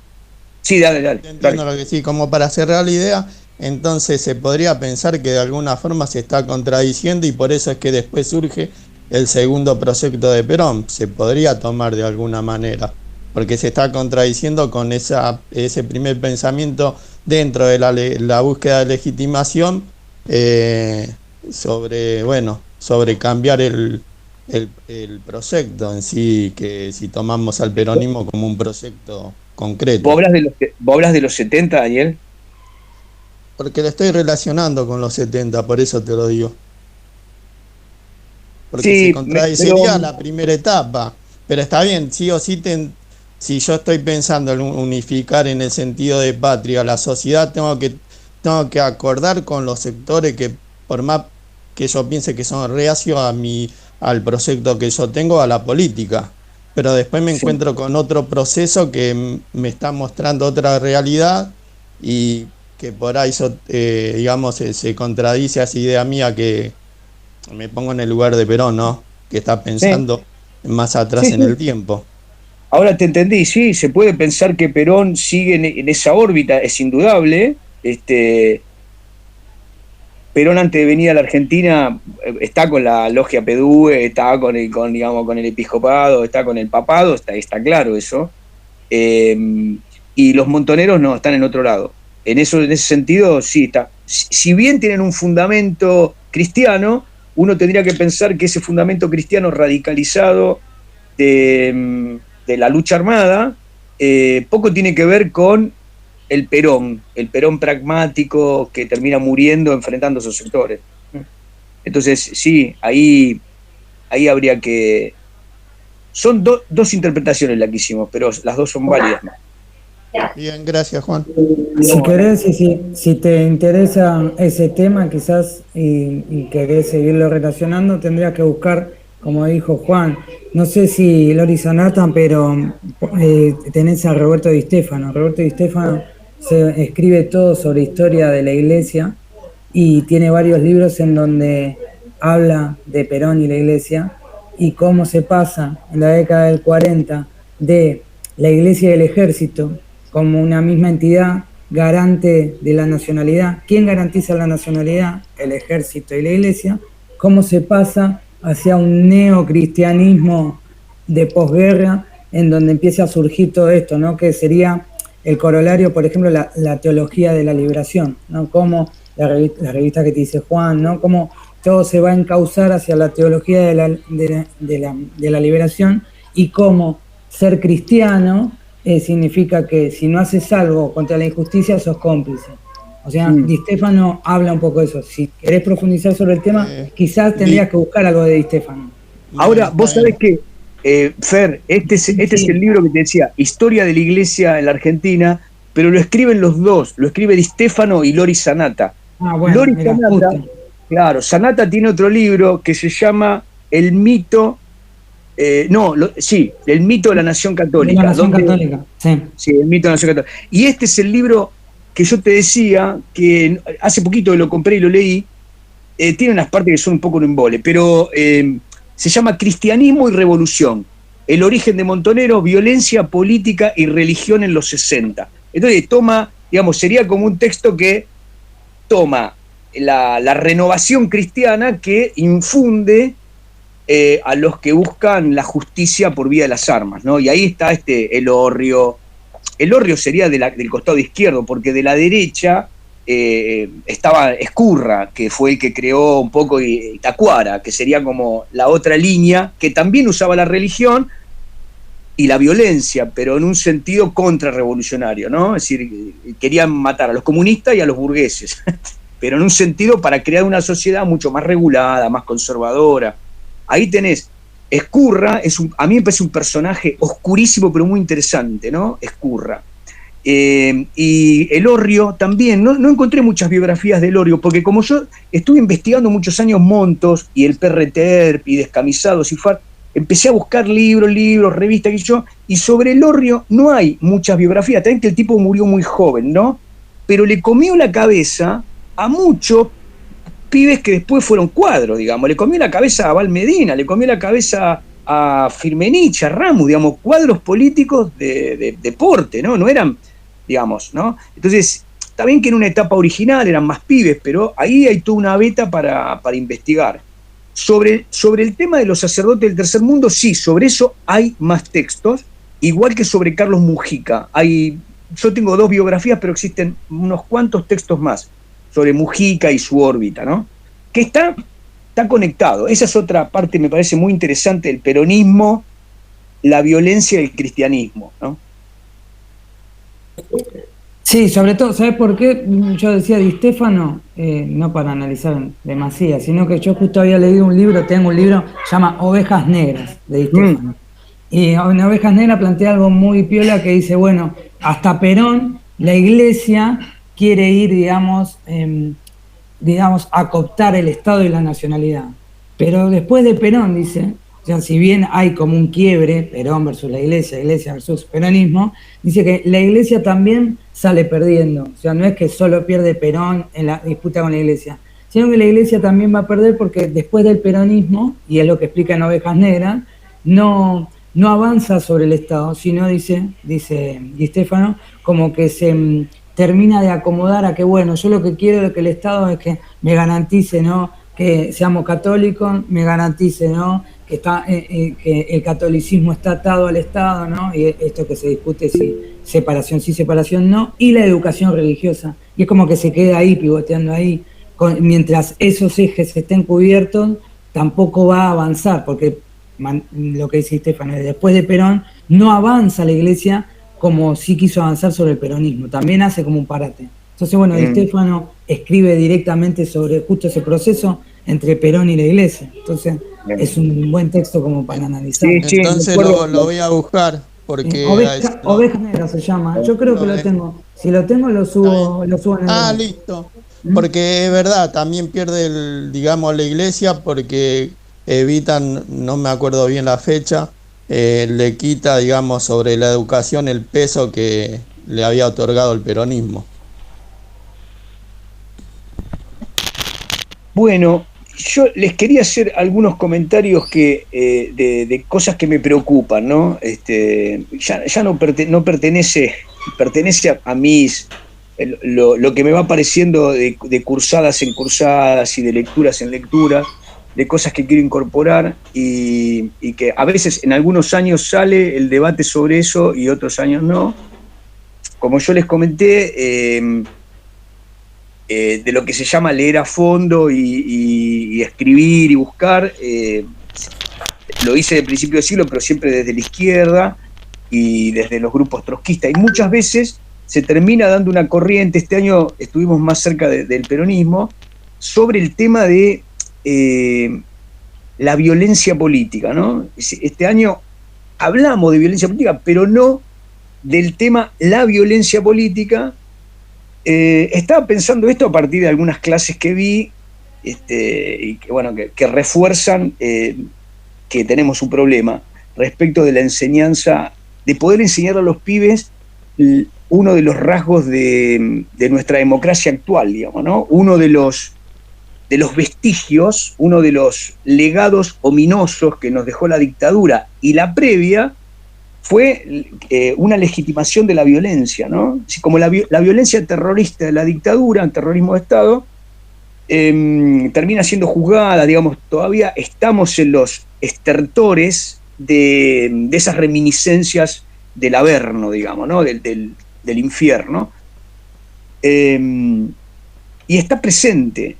Sí, dale. Entiendo lo que sí, como para cerrar la idea, entonces se podría pensar que de alguna forma se está contradiciendo y por eso es que después surge el segundo proyecto de Perón. Se podría tomar de alguna manera, porque se está contradiciendo con ese primer pensamiento dentro de la búsqueda de legitimación sobre cambiar el proyecto en sí, que si tomamos al peronismo como un proyecto concreto. ¿Vos hablas de los 70, Daniel? Porque lo estoy relacionando con los 70, por eso te lo digo. Porque sí, se contradeciría la primera etapa. Pero está bien, sí o sí, si yo estoy pensando en unificar en el sentido de patria la sociedad, tengo que acordar con los sectores que, por más que yo piense que son reacios al proyecto que yo tengo, a la política. pero después me encuentro con otro proceso que me está mostrando otra realidad y que por ahí, digamos, se contradice a esa idea mía que me pongo en el lugar de Perón, ¿no? Que está pensando más atrás en el tiempo. Ahora te entendí, sí, se puede pensar que Perón sigue en esa órbita, es indudable. Perón, antes de venir a la Argentina, está con la logia PDUE, está con el episcopado, está con el papado, está claro eso. Y los montoneros no, están en otro lado. En ese sentido, sí está. Si bien tienen un fundamento cristiano, uno tendría que pensar que ese fundamento cristiano radicalizado de la lucha armada poco tiene que ver con el Perón pragmático que termina muriendo enfrentando a esos sectores. Entonces, sí, ahí habría que... Son dos interpretaciones las que hicimos, pero las dos son válidas. Bien, gracias, Juan. Si querés, si te interesa ese tema quizás y querés seguirlo relacionando, tendrías que buscar, como dijo Juan, no sé si Lori Sanata, pero tenés a Roberto Di Stefano. Roberto Di Stefano se escribe todo sobre historia de la iglesia y tiene varios libros en donde habla de Perón y la iglesia y cómo se pasa en la década del 40 de la iglesia y el ejército como una misma entidad garante de la nacionalidad. ¿Quién garantiza la nacionalidad? El ejército y la iglesia. ¿Cómo se pasa hacia un neocristianismo de posguerra en donde empieza a surgir todo esto, ¿no? Que sería el corolario, por ejemplo, la teología de la liberación, ¿no? Como la revista que te dice Juan, ¿no? Cómo todo se va a encauzar hacia la teología de la liberación y cómo ser cristiano significa que si no haces algo contra la injusticia sos cómplice. O sea, Di Stefano habla un poco de eso. Si querés profundizar sobre el tema, quizás tendrías que buscar algo de Di Stefano. Ahora, vos sabés que, Fer, este es el libro que te decía, Historia de la Iglesia en la Argentina, pero lo escriben los dos, lo escribe Di Stefano y Lori Sanata. Ah, bueno, Lori mira, Sanata, claro, Sanata tiene otro libro que se llama El mito... El mito de la nación católica. La nación católica, sí. Sí, el mito de la nación católica. Y este es el libro que yo te decía, que hace poquito que lo compré y lo leí, tiene unas partes que son un poco un embole, pero se llama Cristianismo y Revolución, el origen de Montonero, violencia política y religión en los 60. Entonces toma, digamos, sería como un texto que toma la renovación cristiana que infunde a los que buscan la justicia por vía de las armas, ¿no? Y ahí está Elorrio. Elorrio sería del costado izquierdo, porque de la derecha estaba Ezcurra, que fue el que creó un poco Tacuara, que sería como la otra línea, que también usaba la religión y la violencia, pero en un sentido contrarrevolucionario, ¿no? Es decir, querían matar a los comunistas y a los burgueses, pero en un sentido para crear una sociedad mucho más regulada, más conservadora. Ahí tenés, Ezcurra, a mí me parece un personaje oscurísimo pero muy interesante, ¿no? Ezcurra. Y Elorrio también, no encontré muchas biografías de Elorrio, porque como yo estuve investigando muchos años Montos y el PRTERP y Descamisados y FARC, empecé a buscar libros, revistas y sobre Elorrio no hay muchas biografías, también que el tipo murió muy joven, ¿no? Pero le comió la cabeza a muchos pibes que después fueron cuadros, digamos, le comió la cabeza a Val Medina, le comió la cabeza a Firmenich, a Ramos, digamos, cuadros políticos de deporte, ¿no? No eran, digamos, ¿no? Entonces, está bien que en una etapa original eran más pibes, pero ahí hay toda una beta para investigar. Sobre el tema de los sacerdotes del tercer mundo, sí, sobre eso hay más textos, igual que sobre Carlos Mujica. Yo tengo 2 biografías, pero existen unos cuantos textos más sobre Mujica y su órbita, ¿no? Que está conectado. Esa es otra parte, me parece muy interesante, del peronismo, la violencia y el cristianismo, ¿no? Sí, sobre todo, ¿sabes por qué? Yo decía Di Stefano, no para analizar demasiado, sino que yo justo había leído tengo un libro, se llama Ovejas Negras, de Di Stefano. Y en Ovejas Negras plantea algo muy piola que dice, bueno, hasta Perón, la iglesia quiere ir, digamos, a cooptar el Estado y la nacionalidad. Pero después de Perón, dice, O sea, si bien hay como un quiebre, Perón versus la Iglesia, Iglesia versus peronismo, dice que la Iglesia también sale perdiendo. O sea, no es que solo pierde Perón en la disputa con la Iglesia, sino que la Iglesia también va a perder porque después del peronismo, y es lo que explica en Ovejas Negras, no avanza sobre el Estado, sino dice Di Stéfano, como que se termina de acomodar a que, bueno, yo lo que quiero es que el Estado es que me garantice, ¿no?, que seamos católicos, me garantice, ¿no?, que el catolicismo está atado al Estado, ¿no?, y esto que se discute si separación sí, separación no, y la educación religiosa. Y es como que se queda ahí, pivoteando ahí. Mientras esos ejes estén cubiertos, tampoco va a avanzar, porque lo que dice Stefano, después de Perón, no avanza la Iglesia como sí quiso avanzar sobre el peronismo, también hace como un parate. Entonces, bueno, Stefano escribe directamente sobre justo ese proceso entre Perón y la Iglesia. Entonces, es un buen texto como para analizar. Sí, entonces lo voy a buscar, porque... Ovejas Negras se llama, yo creo que lo tengo. Si lo tengo, lo subo en el... listo. Porque es verdad, también pierde, digamos, la Iglesia, porque evitan, no me acuerdo bien la fecha, le quita, digamos, sobre la educación el peso que le había otorgado el peronismo. Bueno, yo les quería hacer algunos comentarios de cosas que me preocupan, ¿no? Ya no pertenece a mis... Lo que me va apareciendo de cursadas en cursadas y de lecturas en lecturas, de cosas que quiero incorporar y que a veces en algunos años sale el debate sobre eso y otros años no. Como yo les comenté, de lo que se llama leer a fondo y escribir y buscar, lo hice de principio de siglo, pero siempre desde la izquierda y desde los grupos trotskistas. Y muchas veces se termina dando una corriente, este año estuvimos más cerca del peronismo, sobre el tema de la violencia política, ¿no? Este año hablamos de violencia política, pero no del tema la violencia política. Estaba pensando esto a partir de algunas clases que vi, y que refuerzan que tenemos un problema respecto de la enseñanza, de poder enseñar a los pibes uno de los rasgos de nuestra democracia actual, digamos, ¿no? Uno de los vestigios, uno de los legados ominosos que nos dejó la dictadura y la previa fue una legitimación de la violencia, ¿no? Así como la violencia terrorista de la dictadura, el terrorismo de Estado, termina siendo juzgada, digamos, todavía estamos en los estertores de esas reminiscencias del Averno, digamos, ¿no? Del infierno, y está presente,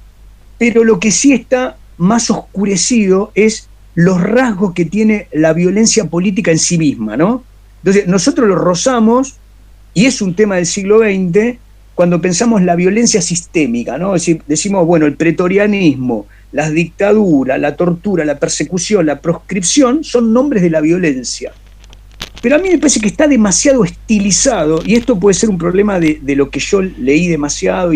pero lo que sí está más oscurecido es los rasgos que tiene la violencia política en sí misma, ¿no? Entonces nosotros lo rozamos, y es un tema del siglo XX, cuando pensamos la violencia sistémica, ¿no? Es decir, decimos, bueno, el pretorianismo, las dictaduras, la tortura, la persecución, la proscripción, son nombres de la violencia. Pero a mí me parece que está demasiado estilizado, y esto puede ser un problema de lo que yo leí demasiado,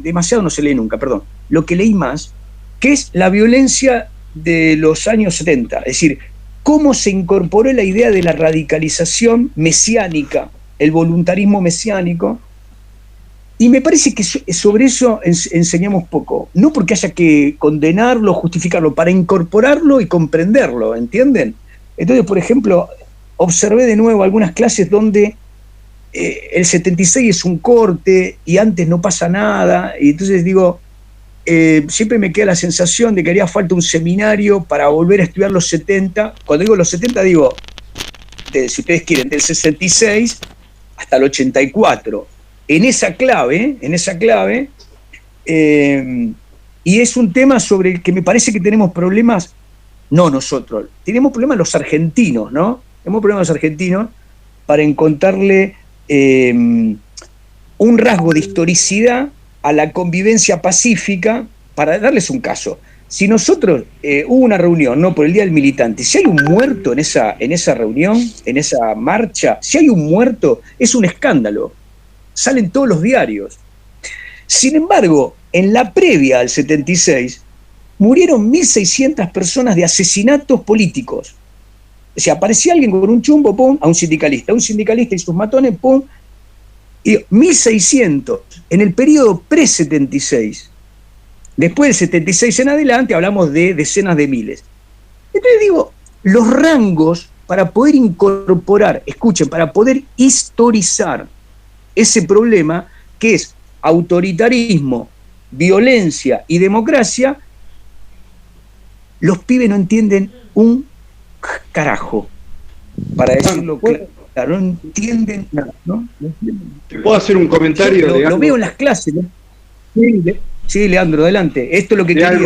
demasiado no se lee nunca, perdón, lo que leí más, que es la violencia de los años 70, es decir, cómo se incorporó la idea de la radicalización mesiánica, el voluntarismo mesiánico, y me parece que sobre eso enseñamos poco, no porque haya que condenarlo, justificarlo, para incorporarlo y comprenderlo, ¿entienden? Entonces, por ejemplo, observé de nuevo algunas clases donde el 76 es un corte y antes no pasa nada, y entonces digo, siempre me queda la sensación de que haría falta un seminario para volver a estudiar los 70. Cuando digo los 70 digo, si ustedes quieren, del 66 hasta el 84, en esa clave, y es un tema sobre el que me parece que tenemos problemas, no nosotros, tenemos problemas los argentinos, ¿no? Tenemos problemas argentinos para encontrarle un rasgo de historicidad a la convivencia pacífica. Para darles un caso, si nosotros hubo una reunión, no por el Día del Militante, si hay un muerto en esa reunión, en esa marcha, si hay un muerto, es un escándalo, salen todos los diarios. Sin embargo, en la previa al 76, murieron 1.600 personas de asesinatos políticos. O sea, aparecía alguien con un chumbo, pum, a un sindicalista y sus matones, pum, y 1.600 en el periodo pre-76. Después del 76 en adelante hablamos de decenas de miles. Entonces digo, los rangos para poder incorporar, escuchen, para poder historizar ese problema que es autoritarismo, violencia y democracia, los pibes no entienden un carajo, para decirlo claro, no entienden nada, ¿no? ¿Te puedo hacer un comentario? Lo veo en las clases, ¿no? Sí, Leandro, adelante. Esto es lo que quería.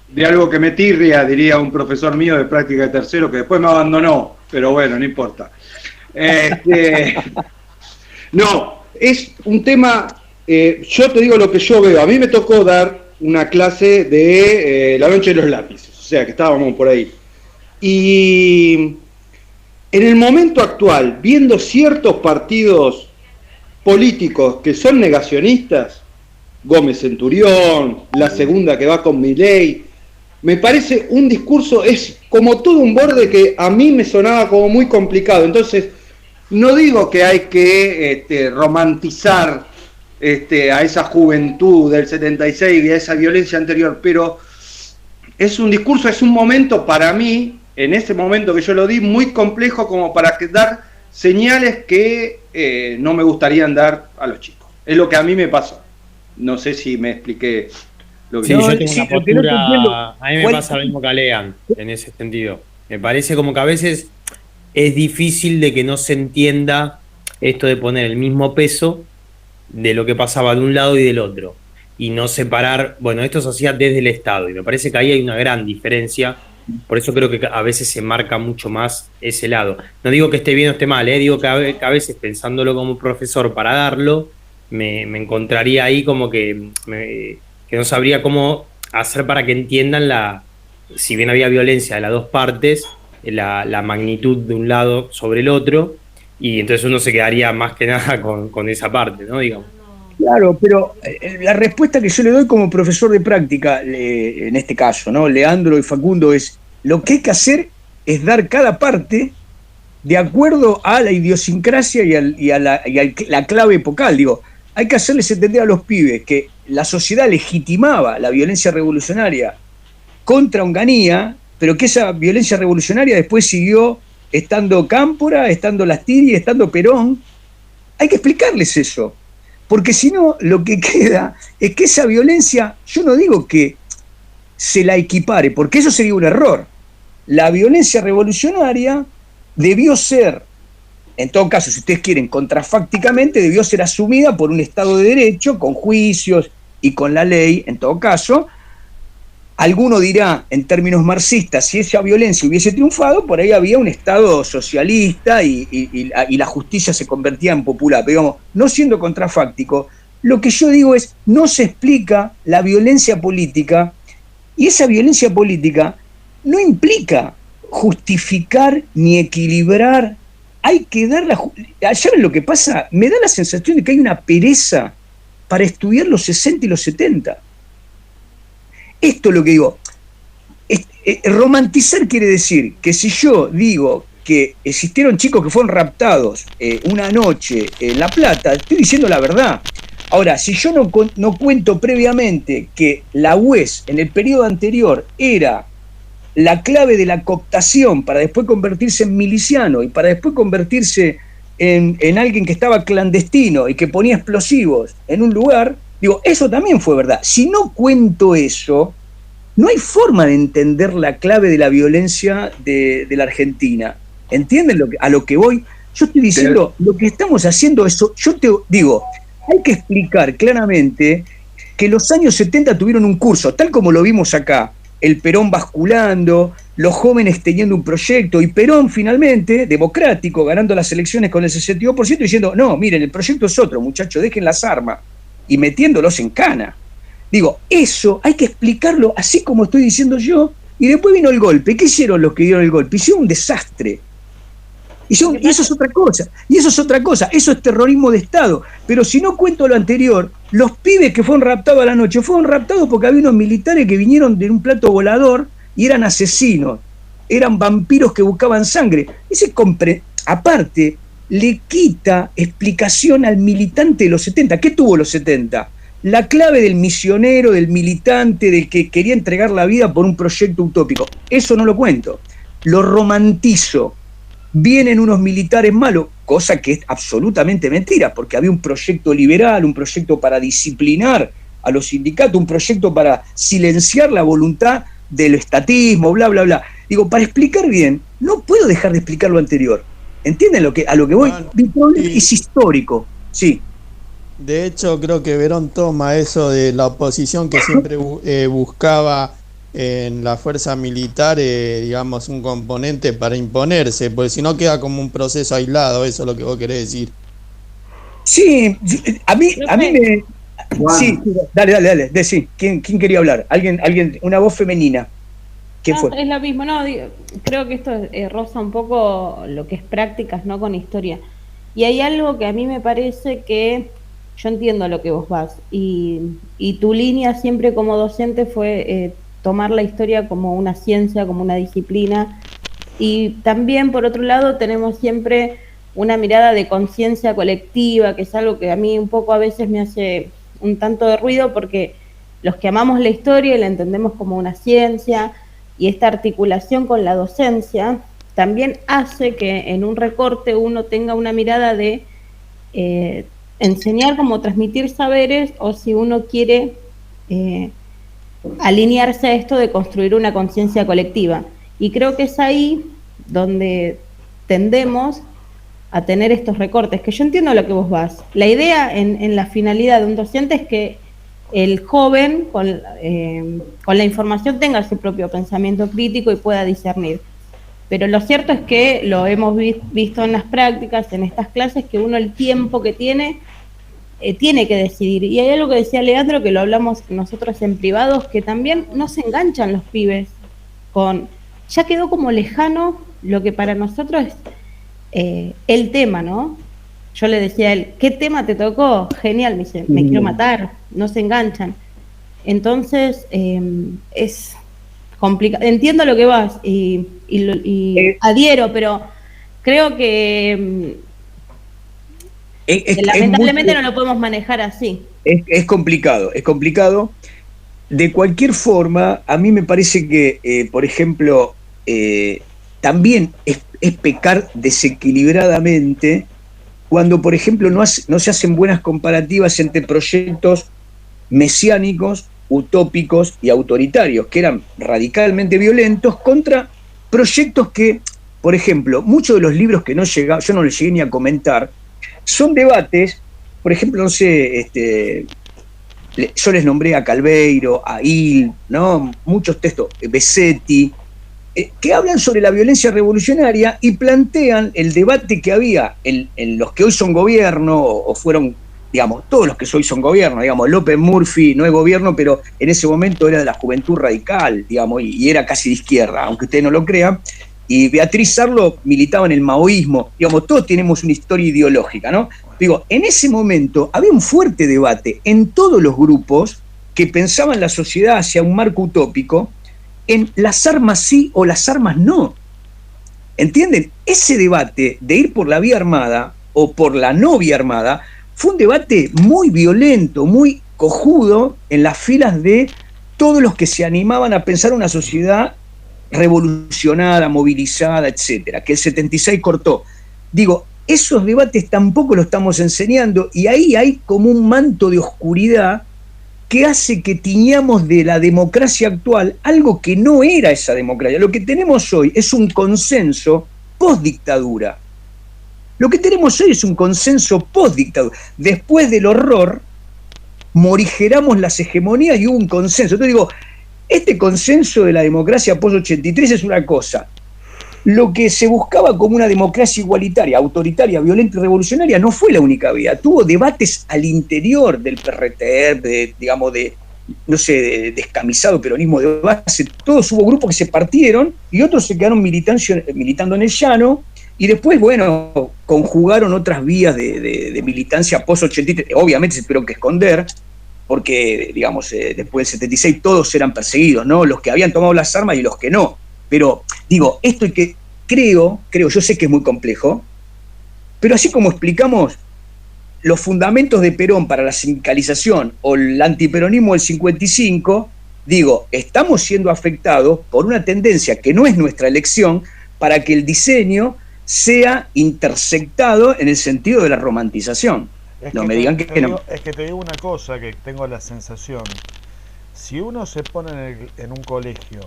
De algo que me tirria, diría un profesor mío de práctica de tercero, que después me abandonó, pero bueno, no importa. No, es un tema, yo te digo lo que yo veo. A mí me tocó dar una clase de la noche de los lápices, o sea que estábamos por ahí. Y en el momento actual, viendo ciertos partidos políticos que son negacionistas, Gómez Centurión, la segunda que va con Milei, me parece un discurso, es como todo un borde que a mí me sonaba como muy complicado. Entonces, no digo que hay que romantizar a esa juventud del 76 y a esa violencia anterior, pero es un discurso, es un momento para mí, en ese momento que yo lo di, muy complejo como para dar señales que no me gustarían dar a los chicos. Es lo que a mí me pasó. No sé si me expliqué lo que... Sí, yo tengo una postura, a mí me pasa lo mismo que a Lean, en ese sentido. Me parece como que a veces es difícil de que no se entienda esto de poner el mismo peso de lo que pasaba de un lado y del otro, y no separar, bueno, esto se hacía desde el Estado, y me parece que ahí hay una gran diferencia, por eso creo que a veces se marca mucho más ese lado. No digo que esté bien o esté mal, digo que a veces pensándolo como profesor para darlo, me encontraría ahí como que no sabría cómo hacer para que entiendan si bien había violencia de las dos partes, la magnitud de un lado sobre el otro, y entonces uno se quedaría más que nada con esa parte, ¿no? Digamos. Claro, pero la respuesta que yo le doy como profesor de práctica, en este caso, ¿no? Leandro y Facundo, es lo que hay que hacer es dar cada parte de acuerdo a la idiosincrasia y a la clave epocal. Digo, hay que hacerles entender a los pibes que la sociedad legitimaba la violencia revolucionaria contra Onganía, pero que esa violencia revolucionaria después siguió estando Cámpora, estando Lastiri, estando Perón. Hay que explicarles eso, porque si no, lo que queda es que esa violencia, yo no digo que se la equipare, porque eso sería un error. La violencia revolucionaria debió ser, en todo caso, si ustedes quieren, contrafácticamente, debió ser asumida por un Estado de Derecho, con juicios y con la ley, en todo caso. Alguno dirá, en términos marxistas, si esa violencia hubiese triunfado, por ahí había un Estado socialista y la justicia se convertía en popular. Pero digamos, no siendo contrafáctico, lo que yo digo es, no se explica la violencia política, y esa violencia política no implica justificar ni equilibrar. Hay que dar ¿saben lo que pasa? Me da la sensación de que hay una pereza para estudiar los 60 y los 70. Esto es lo que digo. Romantizar quiere decir que si yo digo que existieron chicos que fueron raptados una noche en La Plata, estoy diciendo la verdad. Ahora, si yo no cuento previamente que la UES en el periodo anterior era la clave de la cooptación para después convertirse en miliciano y para después convertirse en alguien que estaba clandestino y que ponía explosivos en un lugar, digo, eso también fue verdad. Si no cuento eso, no hay forma de entender la clave de la violencia de la Argentina. ¿Entienden a lo que voy? Yo estoy diciendo, lo que estamos haciendo es, yo te digo, hay que explicar claramente que los años 70 tuvieron un curso, tal como lo vimos acá, el Perón basculando, los jóvenes teniendo un proyecto, y Perón finalmente, democrático, ganando las elecciones con el 62%, diciendo, no, miren, el proyecto es otro, muchachos, dejen las armas, y metiéndolos en cana. Digo, eso hay que explicarlo así como estoy diciendo yo, y después vino el golpe. ¿Qué hicieron los que dieron el golpe? Hicieron un desastre. Y eso es otra cosa, eso es terrorismo de Estado. Pero si no cuento lo anterior, los pibes que fueron raptados a la noche fueron raptados porque había unos militares que vinieron de un plato volador y eran asesinos, eran vampiros que buscaban sangre. Aparte, le quita explicación al militante de los 70. ¿Qué tuvo los 70? La clave del misionero, del militante, del que quería entregar la vida por un proyecto utópico. Eso no lo cuento. Lo romantizo. Vienen unos militares malos, cosa que es absolutamente mentira, porque había un proyecto liberal, un proyecto para disciplinar a los sindicatos, un proyecto para silenciar la voluntad del estatismo, bla, bla, bla. Digo, para explicar bien, no puedo dejar de explicar lo anterior. ¿Entienden a lo que voy? Mi problema es histórico, sí. De hecho, creo que Verón toma eso de la oposición que siempre buscaba en la fuerza militar, digamos, un componente para imponerse, porque si no queda como un proceso aislado, eso es lo que vos querés decir. Sí, a mí me... Sí, dale, decí. ¿Quién quería hablar? Alguien, una voz femenina. ¿Quién fue? Es lo mismo, no, creo que esto roza un poco lo que es prácticas, no con historia. Y hay algo que a mí me parece que yo entiendo a lo que vos vas, y tu línea siempre como docente fue tomar la historia como una ciencia, como una disciplina, y también por otro lado tenemos siempre una mirada de conciencia colectiva, que es algo que a mí un poco a veces me hace un tanto de ruido, porque los que amamos la historia y la entendemos como una ciencia, y esta articulación con la docencia también hace que en un recorte uno tenga una mirada de enseñar como transmitir saberes, o si uno quiere alinearse a esto de construir una conciencia colectiva. Y creo que es ahí donde tendemos a tener estos recortes, que yo entiendo a lo que vos vas. La idea en la finalidad de un docente es que el joven con la información tenga su propio pensamiento crítico y pueda discernir. Pero lo cierto es que lo hemos visto en las prácticas, en estas clases, que uno el tiempo que tiene que decidir. Y hay algo que decía Leandro, que lo hablamos nosotros en privados, que también no se enganchan los pibes con... Ya quedó como lejano lo que para nosotros es el tema, ¿no? Yo le decía a él, ¿qué tema te tocó? Genial, me dice, me quiero matar, no se enganchan. Entonces, es complicado. Entiendo lo que vas y adhiero, pero creo que lamentablemente no lo podemos manejar así. Es complicado, es complicado. De cualquier forma, a mí me parece que, por ejemplo, también es pecar desequilibradamente cuando, por ejemplo, no se hacen buenas comparativas entre proyectos mesiánicos, utópicos y autoritarios, que eran radicalmente violentos, contra proyectos que, por ejemplo, muchos de los libros que yo no les llegué ni a comentar, son debates, por ejemplo, no sé, yo les nombré a Calveiro, a Hill, ¿no? Muchos textos, Besetti, que hablan sobre la violencia revolucionaria y plantean el debate que había en los que hoy son gobierno, o fueron, digamos, todos los que hoy son gobierno, digamos, López Murphy no es gobierno, pero en ese momento era de la juventud radical, digamos, y era casi de izquierda, aunque ustedes no lo crean, y Beatriz Sarlo militaba en el maoísmo, digamos, todos tenemos una historia ideológica, ¿no? Digo, en ese momento había un fuerte debate en todos los grupos que pensaban la sociedad hacia un marco utópico, en las armas sí o las armas no. ¿Entienden? Ese debate de ir por la vía armada o por la no vía armada fue un debate muy violento, muy cojudo en las filas de todos los que se animaban a pensar una sociedad revolucionada, movilizada, etcétera, que el 76 cortó. Digo, esos debates tampoco lo estamos enseñando, y ahí hay como un manto de oscuridad que hace que tiñamos de la democracia actual algo que no era esa democracia. Lo que tenemos hoy es un consenso post-dictadura. Lo que tenemos hoy es un consenso post-dictadura. Después del horror, morigeramos las hegemonías y hubo un consenso. Entonces digo, este consenso de la democracia post-83 es una cosa. Lo que se buscaba como una democracia igualitaria, autoritaria, violenta y revolucionaria no fue la única vía. Tuvo debates al interior del PRT, de descamisado peronismo de base. Todos hubo grupos que se partieron y otros se quedaron militando en el llano Y después, bueno, conjugaron otras vías de militancia post-83, obviamente se tuvieron que esconder, porque, digamos, después del 76 todos eran perseguidos, ¿no? Los que habían tomado las armas y los que no. Pero, digo, esto es que creo, yo sé que es muy complejo, pero así como explicamos los fundamentos de Perón para la sindicalización o el antiperonismo del 55, digo, estamos siendo afectados por una tendencia que no es nuestra elección para que el diseño sea intersectado en el sentido de la romantización. No me digan que no. Es que te digo una cosa que tengo la sensación. Si uno se pone en un colegio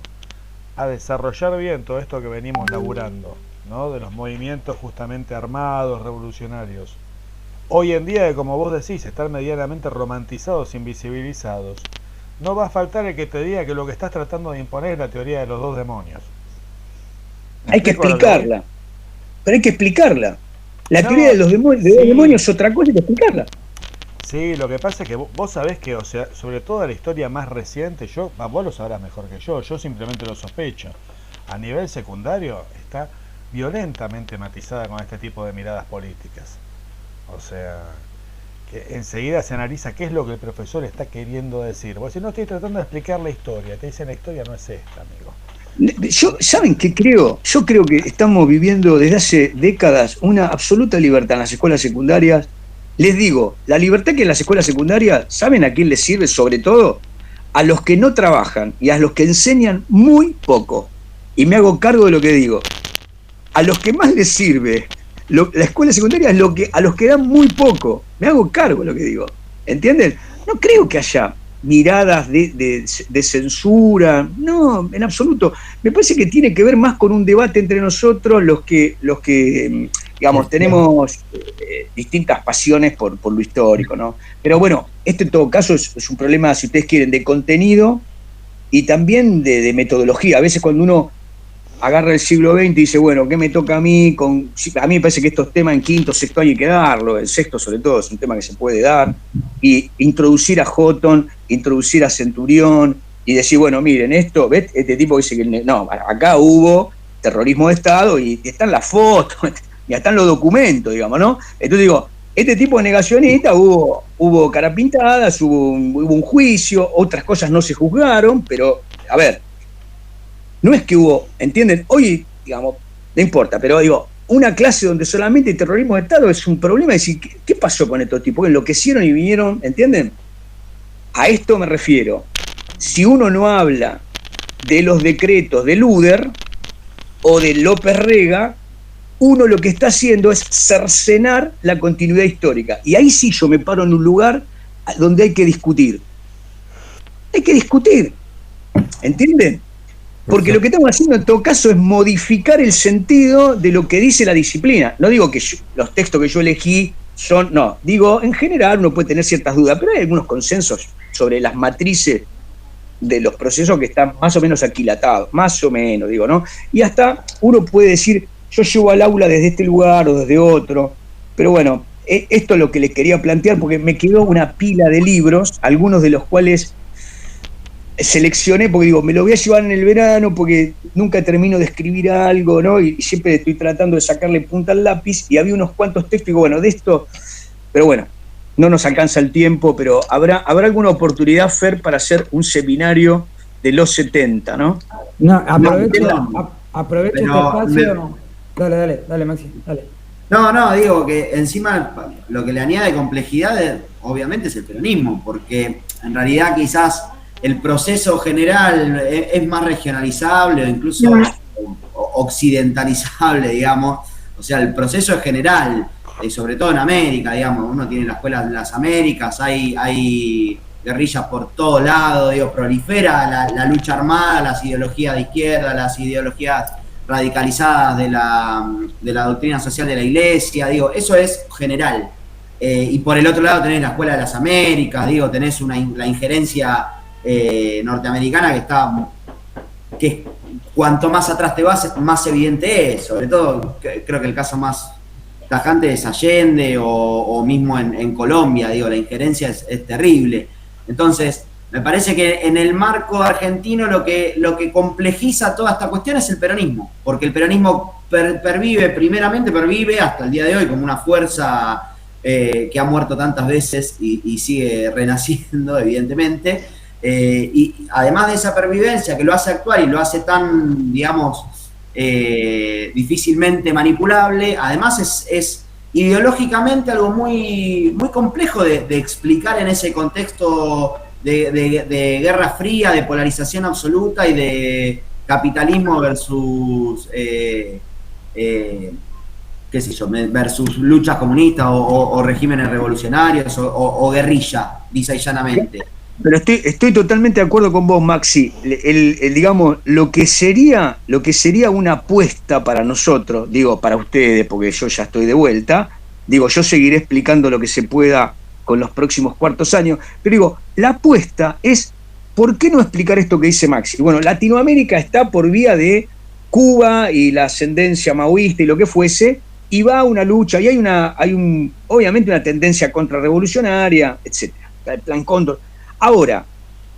a desarrollar bien todo esto que venimos laburando, ¿no? De los movimientos justamente armados, revolucionarios, hoy en día, como vos decís, están medianamente romantizados, invisibilizados, no va a faltar el que te diga que lo que estás tratando de imponer es la teoría de los dos demonios. Hay que explicarla, pero hay que explicarla. La teoría de los demonios, demonios es otra cosa, hay que explicarla. Sí, lo que pasa es que vos sabés que, o sea, sobre todo la historia más reciente, vos lo sabrás mejor que yo simplemente lo sospecho. A nivel secundario está violentamente matizada con este tipo de miradas políticas. O sea, que enseguida se analiza qué es lo que el profesor está queriendo decir. Vos decís, no estoy tratando de explicar la historia, te dicen la historia no es esta, amigo. ¿Saben qué creo? Yo creo que estamos viviendo desde hace décadas una absoluta libertad en las escuelas secundarias. Les digo, la libertad que en las escuelas secundarias, ¿saben a quién les sirve? Sobre todo a los que no trabajan y a los que enseñan muy poco. Y me hago cargo de lo que digo. A los que más les sirve la escuela secundaria es a los que dan muy poco. Me hago cargo de lo que digo. ¿Entienden? No creo que haya miradas de censura, no, en absoluto. Me parece que tiene que ver más con un debate entre nosotros, los que digamos, tenemos distintas pasiones por lo histórico, ¿no? Pero bueno, este en todo caso es un problema, si ustedes quieren, de contenido y también de metodología. A veces cuando uno agarra el siglo XX y dice, bueno, ¿qué me toca a mí? A mí me parece que estos temas en quinto, sexto año hay que darlo, en sexto sobre todo es un tema que se puede dar, y introducir a Houghton, introducir a Centurión, y decir, bueno, miren, esto, ¿ves? Este tipo dice que no, acá hubo terrorismo de Estado y están las fotos, ya están los documentos, digamos, ¿no? Entonces digo, este tipo de negacionista hubo cara pintadas, hubo un juicio, otras cosas no se juzgaron, pero, a ver, no es que hubo, ¿entienden? Hoy, digamos, no importa, pero digo, una clase donde solamente hay terrorismo de Estado es un problema. Es decir, ¿qué pasó con estos tipos? Enloquecieron y vinieron, ¿entienden? A esto me refiero. Si uno no habla de los decretos de Luder o de López Rega, uno lo que está haciendo es cercenar la continuidad histórica. Y ahí sí yo me paro en un lugar donde hay que discutir. Hay que discutir, ¿entienden? Porque lo que estamos haciendo en todo caso es modificar el sentido de lo que dice la disciplina. No digo que los textos que yo elegí son, no, digo, en general uno puede tener ciertas dudas, pero hay algunos consensos sobre las matrices de los procesos que están más o menos aquilatados, más o menos, digo, ¿no? Y hasta uno puede decir, yo llego al aula desde este lugar o desde otro, pero bueno, esto es lo que les quería plantear porque me quedó una pila de libros, algunos de los cuales seleccioné porque digo, me lo voy a llevar en el verano porque nunca termino de escribir algo, ¿no? Y siempre estoy tratando de sacarle punta al lápiz y había unos cuantos textos y digo, bueno, de esto, pero bueno, no nos alcanza el tiempo, pero habrá alguna oportunidad, Fer, para hacer un seminario de los 70, ¿no? No, aprovecho este espacio. Dale, Maxi, dale. No, digo que encima lo que le añade complejidad obviamente es el peronismo, porque en realidad quizás el proceso general es más regionalizable o incluso occidentalizable, digamos. O sea, el proceso es general, sobre todo en América, digamos. Uno tiene la escuela de las Américas, hay guerrillas por todos lados, digo, prolifera la lucha armada, las ideologías de izquierda, las ideologías radicalizadas de la doctrina social de la Iglesia, digo, eso es general. Y por el otro lado tenés la escuela de las Américas, digo, tenés la injerencia norteamericana que cuanto más atrás te vas, más evidente es. Sobre todo, creo que el caso más tajante es Allende o mismo en Colombia, digo, la injerencia es terrible. Entonces, Me parece que en el marco argentino lo que complejiza toda esta cuestión es el peronismo, porque el peronismo primeramente pervive hasta el día de hoy como una fuerza que ha muerto tantas veces y sigue renaciendo, evidentemente, y además de esa pervivencia que lo hace actuar y lo hace tan, digamos, difícilmente manipulable, además es ideológicamente algo muy, muy complejo de explicar en ese contexto de guerra fría, de polarización absoluta y de capitalismo versus qué sé yo, versus luchas comunistas o regímenes revolucionarios o guerrilla, lisa y llanamente. Pero estoy totalmente de acuerdo con vos, Maxi. Digamos, lo que sería una apuesta para nosotros, digo, para ustedes, porque yo ya estoy de vuelta, digo, yo seguiré explicando lo que se pueda con los próximos cuartos años, pero digo, la apuesta es, ¿por qué no explicar esto que dice Maxi? Bueno, Latinoamérica está por vía de Cuba y la ascendencia maoísta y lo que fuese, y va a una lucha, y hay obviamente una tendencia contrarrevolucionaria, etcétera, el Plan Cóndor. Ahora,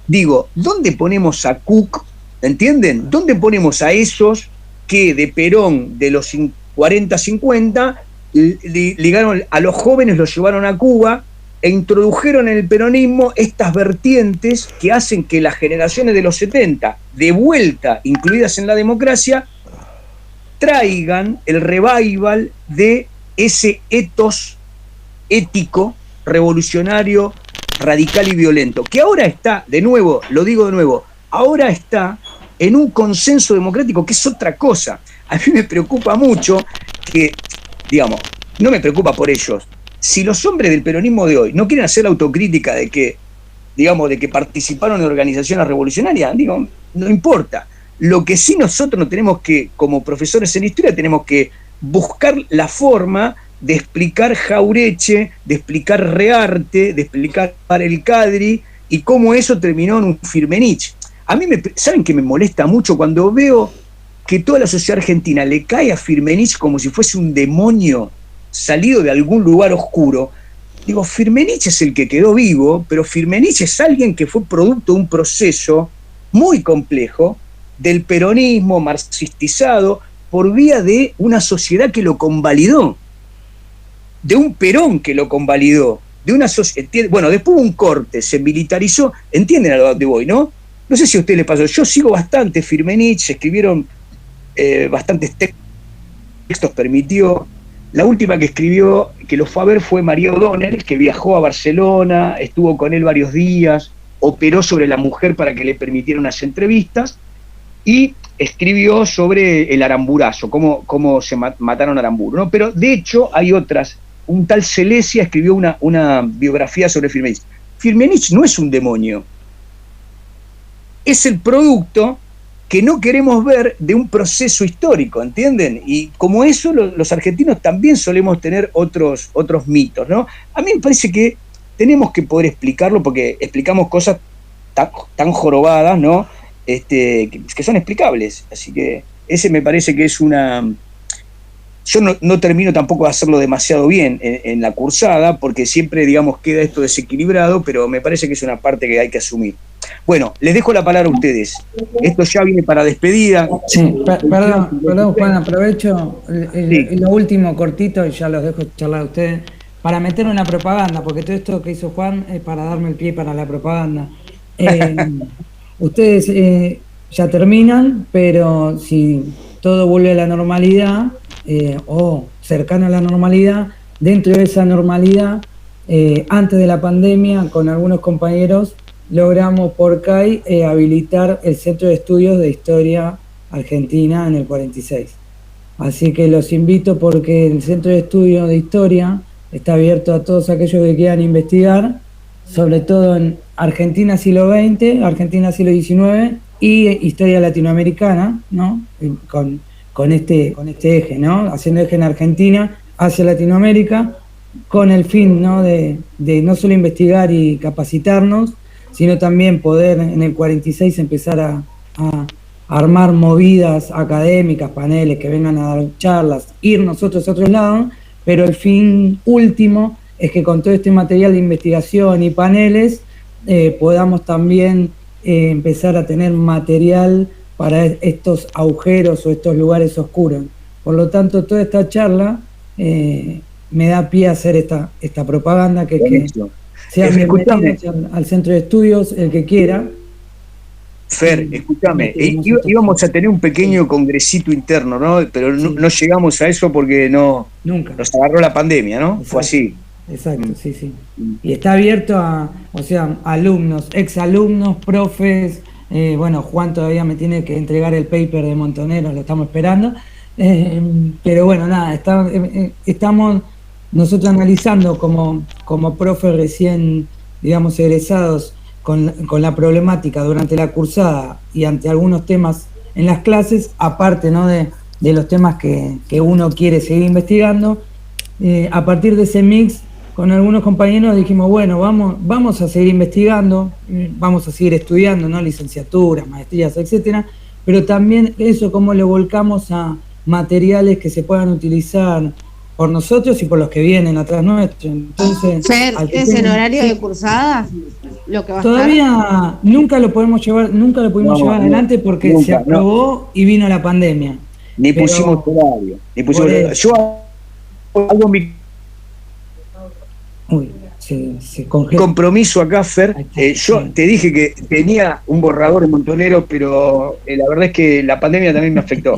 digo, ¿dónde ponemos a Cook? ¿Entienden? ¿Dónde ponemos a esos que de Perón, de los 40-50, ligaron a los jóvenes, los llevaron a Cuba e introdujeron en el peronismo estas vertientes que hacen que las generaciones de los 70, de vuelta incluidas en la democracia, traigan el revival de ese ethos ético, revolucionario, radical y violento, que ahora está, de nuevo, lo digo de nuevo, ahora está en un consenso democrático que es otra cosa. A mí me preocupa mucho que, digamos, no me preocupa por ellos. Si los hombres del peronismo de hoy no quieren hacer la autocrítica de que, digamos, de que participaron en organizaciones revolucionarias, digo, no importa. Lo que sí nosotros no tenemos que, como profesores en historia, tenemos que buscar la forma de explicar Jaureche, de explicar Rearte, de explicar el Cadri y cómo eso terminó en un Firmenich. A mí, ¿saben qué me molesta mucho? Cuando veo que toda la sociedad argentina le cae a Firmenich como si fuese un demonio salido de algún lugar oscuro. Digo, Firmenich es el que quedó vivo, pero Firmenich es alguien que fue producto de un proceso muy complejo del peronismo marxistizado por vía de una sociedad que lo convalidó, de un Perón que lo convalidó, de una sociedad. Bueno, después hubo un corte, se militarizó, entienden a lo que voy, ¿no? No sé si a ustedes les pasó, yo sigo bastante Firmenich, se escribieron bastantes textos, permitió. La última que escribió, que lo fue a ver, fue María O'Donnell, que viajó a Barcelona, estuvo con él varios días, operó sobre la mujer para que le permitieran unas entrevistas, y escribió sobre el Aramburazo, cómo se mataron a Aramburu, ¿no? Pero de hecho hay otras. Un tal Celesia escribió una biografía sobre Firmenich. Firmenich no es un demonio, es el producto que no queremos ver de un proceso histórico, ¿entienden? Y como eso, los argentinos también solemos tener otros mitos, ¿no? A mí me parece que tenemos que poder explicarlo, porque explicamos cosas tan jorobadas, ¿no? Que son explicables. Así que ese me parece que es una... Yo no termino tampoco de hacerlo demasiado bien en la cursada, porque siempre, digamos, queda esto desequilibrado, pero me parece que es una parte que hay que asumir. Bueno, les dejo la palabra a ustedes. Esto ya viene para despedida. Sí, perdón, Juan, aprovecho lo último cortito y ya los dejo charlar a ustedes, para meter una propaganda, porque todo esto que hizo Juan es para darme el pie para la propaganda. Ustedes ya terminan, pero si todo vuelve a la normalidad, o cercano a la normalidad, dentro de esa normalidad, antes de la pandemia, con algunos compañeros, logramos por CAI habilitar el Centro de Estudios de Historia Argentina en el 46. Así que los invito, porque el Centro de Estudios de Historia está abierto a todos aquellos que quieran investigar, sobre todo en Argentina siglo XX, Argentina siglo XIX y historia latinoamericana, ¿no? Con este eje, ¿no? Haciendo eje en Argentina hacia Latinoamérica, con el fin, ¿no? de no solo investigar y capacitarnos, sino también poder en el 46 empezar a armar movidas académicas, paneles que vengan a dar charlas, ir nosotros a otros lados, pero el fin último es que con todo este material de investigación y paneles podamos también empezar a tener material para estos agujeros o estos lugares oscuros. Por lo tanto, toda esta charla me da pie a hacer esta propaganda, que sean bienvenidos al centro de estudios, el que quiera. Fer, escúchame, íbamos a tener un pequeño congresito interno, ¿no? Pero no llegamos a eso porque nunca nos agarró la pandemia, ¿no? Exacto. Fue así. Exacto, sí. Y está abierto a, alumnos, exalumnos, profes. Bueno, Juan todavía me tiene que entregar el paper de Montoneros, lo estamos esperando. Pero bueno, nada, estamos nosotros analizando como profes recién, digamos, egresados, con la problemática durante la cursada y ante algunos temas en las clases, aparte, ¿no?, de los temas que uno quiere seguir investigando. A partir de ese mix, con algunos compañeros dijimos, bueno, vamos a seguir investigando, vamos a seguir estudiando, ¿no?, licenciaturas, maestrías, etcétera, pero también eso, cómo lo volcamos a materiales que se puedan utilizar por nosotros y por los que vienen atrás nuestro. Entonces, Fer, ¿es en horario de cursada? Lo que va todavía nunca lo pudimos llevar adelante porque nunca, se aprobó y vino la pandemia. Ni pusimos horario. Yo hago mi compromiso acá, Fer. Yo te dije que tenía un borrador en Montonero, pero la verdad es que la pandemia también me afectó.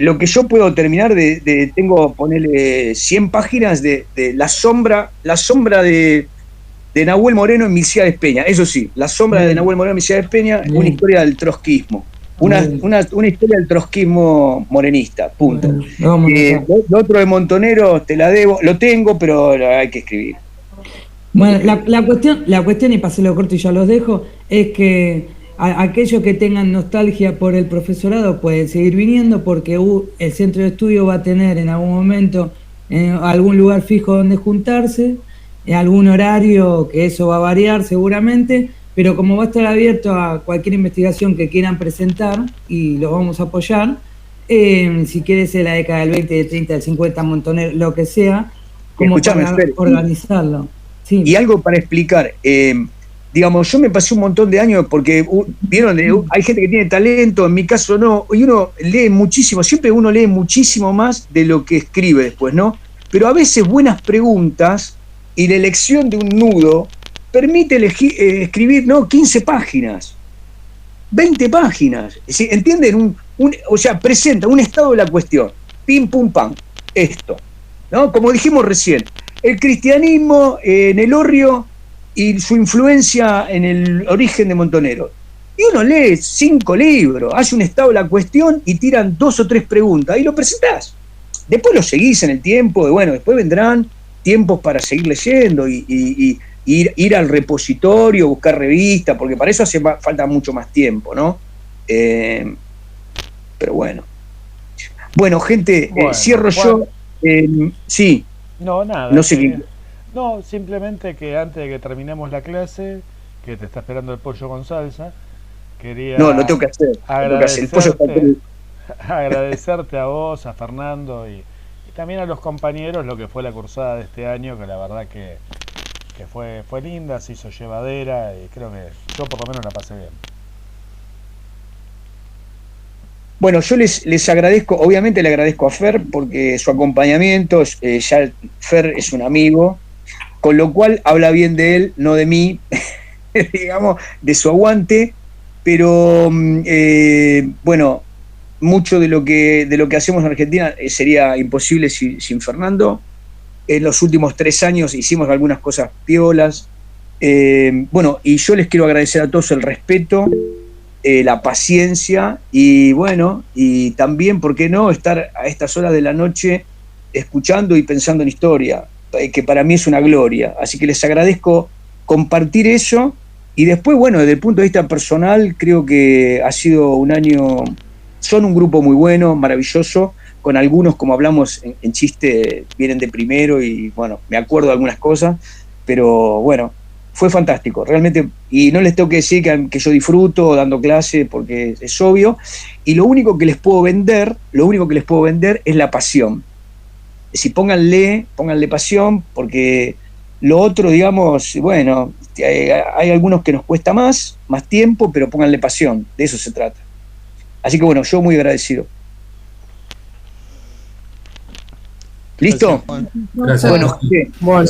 Lo que yo puedo terminar tengo, ponerle 100 páginas de la sombra de Nahuel Moreno en Milciades Peña. Eso sí, la sombra de Nahuel Moreno en Milciades Peña, una historia del trotskismo. Una historia del trotskismo morenista, punto. Lo otro de Montonero te la debo, lo tengo, pero hay que escribir. Bueno, la cuestión, y pasé corto y ya los dejo, es que aquellos que tengan nostalgia por el profesorado pueden seguir viniendo, porque el centro de estudio va a tener en algún momento algún lugar fijo donde juntarse, algún horario, que eso va a variar seguramente, pero como va a estar abierto a cualquier investigación que quieran presentar, y los vamos a apoyar, si quieres de la década del 20, del 30, del 50, Montonero, lo que sea, como para organizarlo. Sí. Y algo para explicar, digamos, yo me pasé un montón de años porque, vieron, hay gente que tiene talento, en mi caso no, y uno lee muchísimo, siempre uno lee muchísimo más de lo que escribe después, ¿no? Pero a veces buenas preguntas y la elección de un nudo permite escribir, ¿no?, 15 páginas, 20 páginas, ¿sí? ¿Entienden? O sea, presenta un estado de la cuestión, pim, pum, pam, esto, ¿no? Como dijimos recién, el cristianismo en el Hórreo y su influencia en el origen de Montonero. Y uno lee 5 libros, hace un estado de la cuestión y tiran 2 o 3 preguntas y lo presentás. Después lo seguís en el tiempo, después vendrán tiempos para seguir leyendo y ir al repositorio, buscar revistas, porque para eso hace falta mucho más tiempo, ¿no? Pero bueno. Bueno, gente, cierro yo. Sí. No, nada. No sé qué. No, simplemente que antes de que terminemos la clase, que te está esperando el pollo con salsa, quería no tengo que hacer. Agradecerte a vos, a Fernando y también a los compañeros lo que fue la cursada de este año, que la verdad que fue linda, se hizo llevadera y creo que yo por lo menos la pasé bien. Bueno, yo les agradezco, obviamente le agradezco a Fer porque su acompañamiento, ya Fer es un amigo, con lo cual habla bien de él, no de mí, digamos, de su aguante, pero bueno, mucho de lo que hacemos en Argentina sería imposible sin Fernando. En los últimos 3 años hicimos algunas cosas piolas. Bueno, y yo les quiero agradecer a todos el respeto, la paciencia y bueno, y también, ¿por qué no?, estar a estas horas de la noche escuchando y pensando en historia, que para mí es una gloria. Así que les agradezco compartir eso. Y después, bueno, desde el punto de vista personal, creo que ha sido un año, son un grupo muy bueno, maravilloso, con algunos, como hablamos en chiste, vienen de primero y bueno, me acuerdo de algunas cosas, pero bueno, fue fantástico, realmente, y no les tengo que decir que yo disfruto dando clase porque es obvio, y lo único que les puedo vender es la pasión. Si pónganle pasión, porque Lo otro, digamos, bueno, hay algunos que nos cuesta más tiempo, pero pónganle pasión, de eso se trata. Así que bueno, yo muy agradecido. ¿Listo? Gracias. Bueno,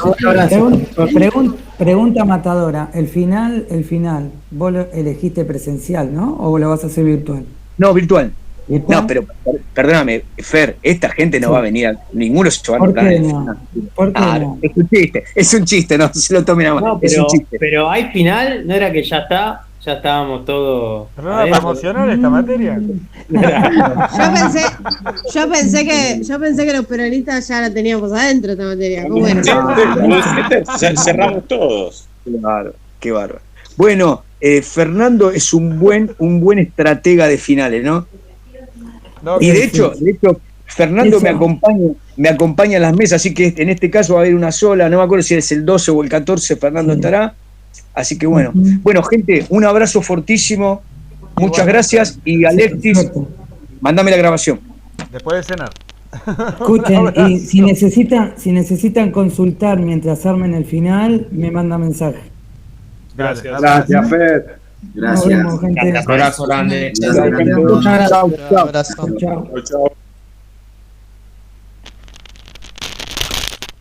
Pregunta matadora. El final, vos lo elegiste presencial, ¿no? ¿O lo vas a hacer virtual? no, virtual. No, pero perdóname, Fer, esta gente no va a venir, ninguno se va a ¿Por notar. qué no? ¿Por qué no? Es un chiste, no se lo tomen a mal. No, Es un chiste. pero hay final, no era que ya estábamos todos. ¿Pero no era promocionar esta materia? Yo pensé que los peronistas ya la teníamos adentro esta materia. Bueno. Cerramos todos. Qué bárbaro. Bueno, Fernando es un buen estratega de finales, ¿no? Y de hecho, Fernando me acompaña en las mesas, así que en este caso va a haber una sola, no me acuerdo si es el 12 o el 14, Fernando estará. Así que bueno, gente, un abrazo fortísimo, muchas gracias, y Alexis, mándame la grabación. Después de cenar. Escuchen, y si necesitan consultar mientras armen el final, me manda mensaje. Gracias. Gracias, Fer. Nos vemos, gente. Abrazo grande. Muchas gracias. Abrazo. Chao. Chao.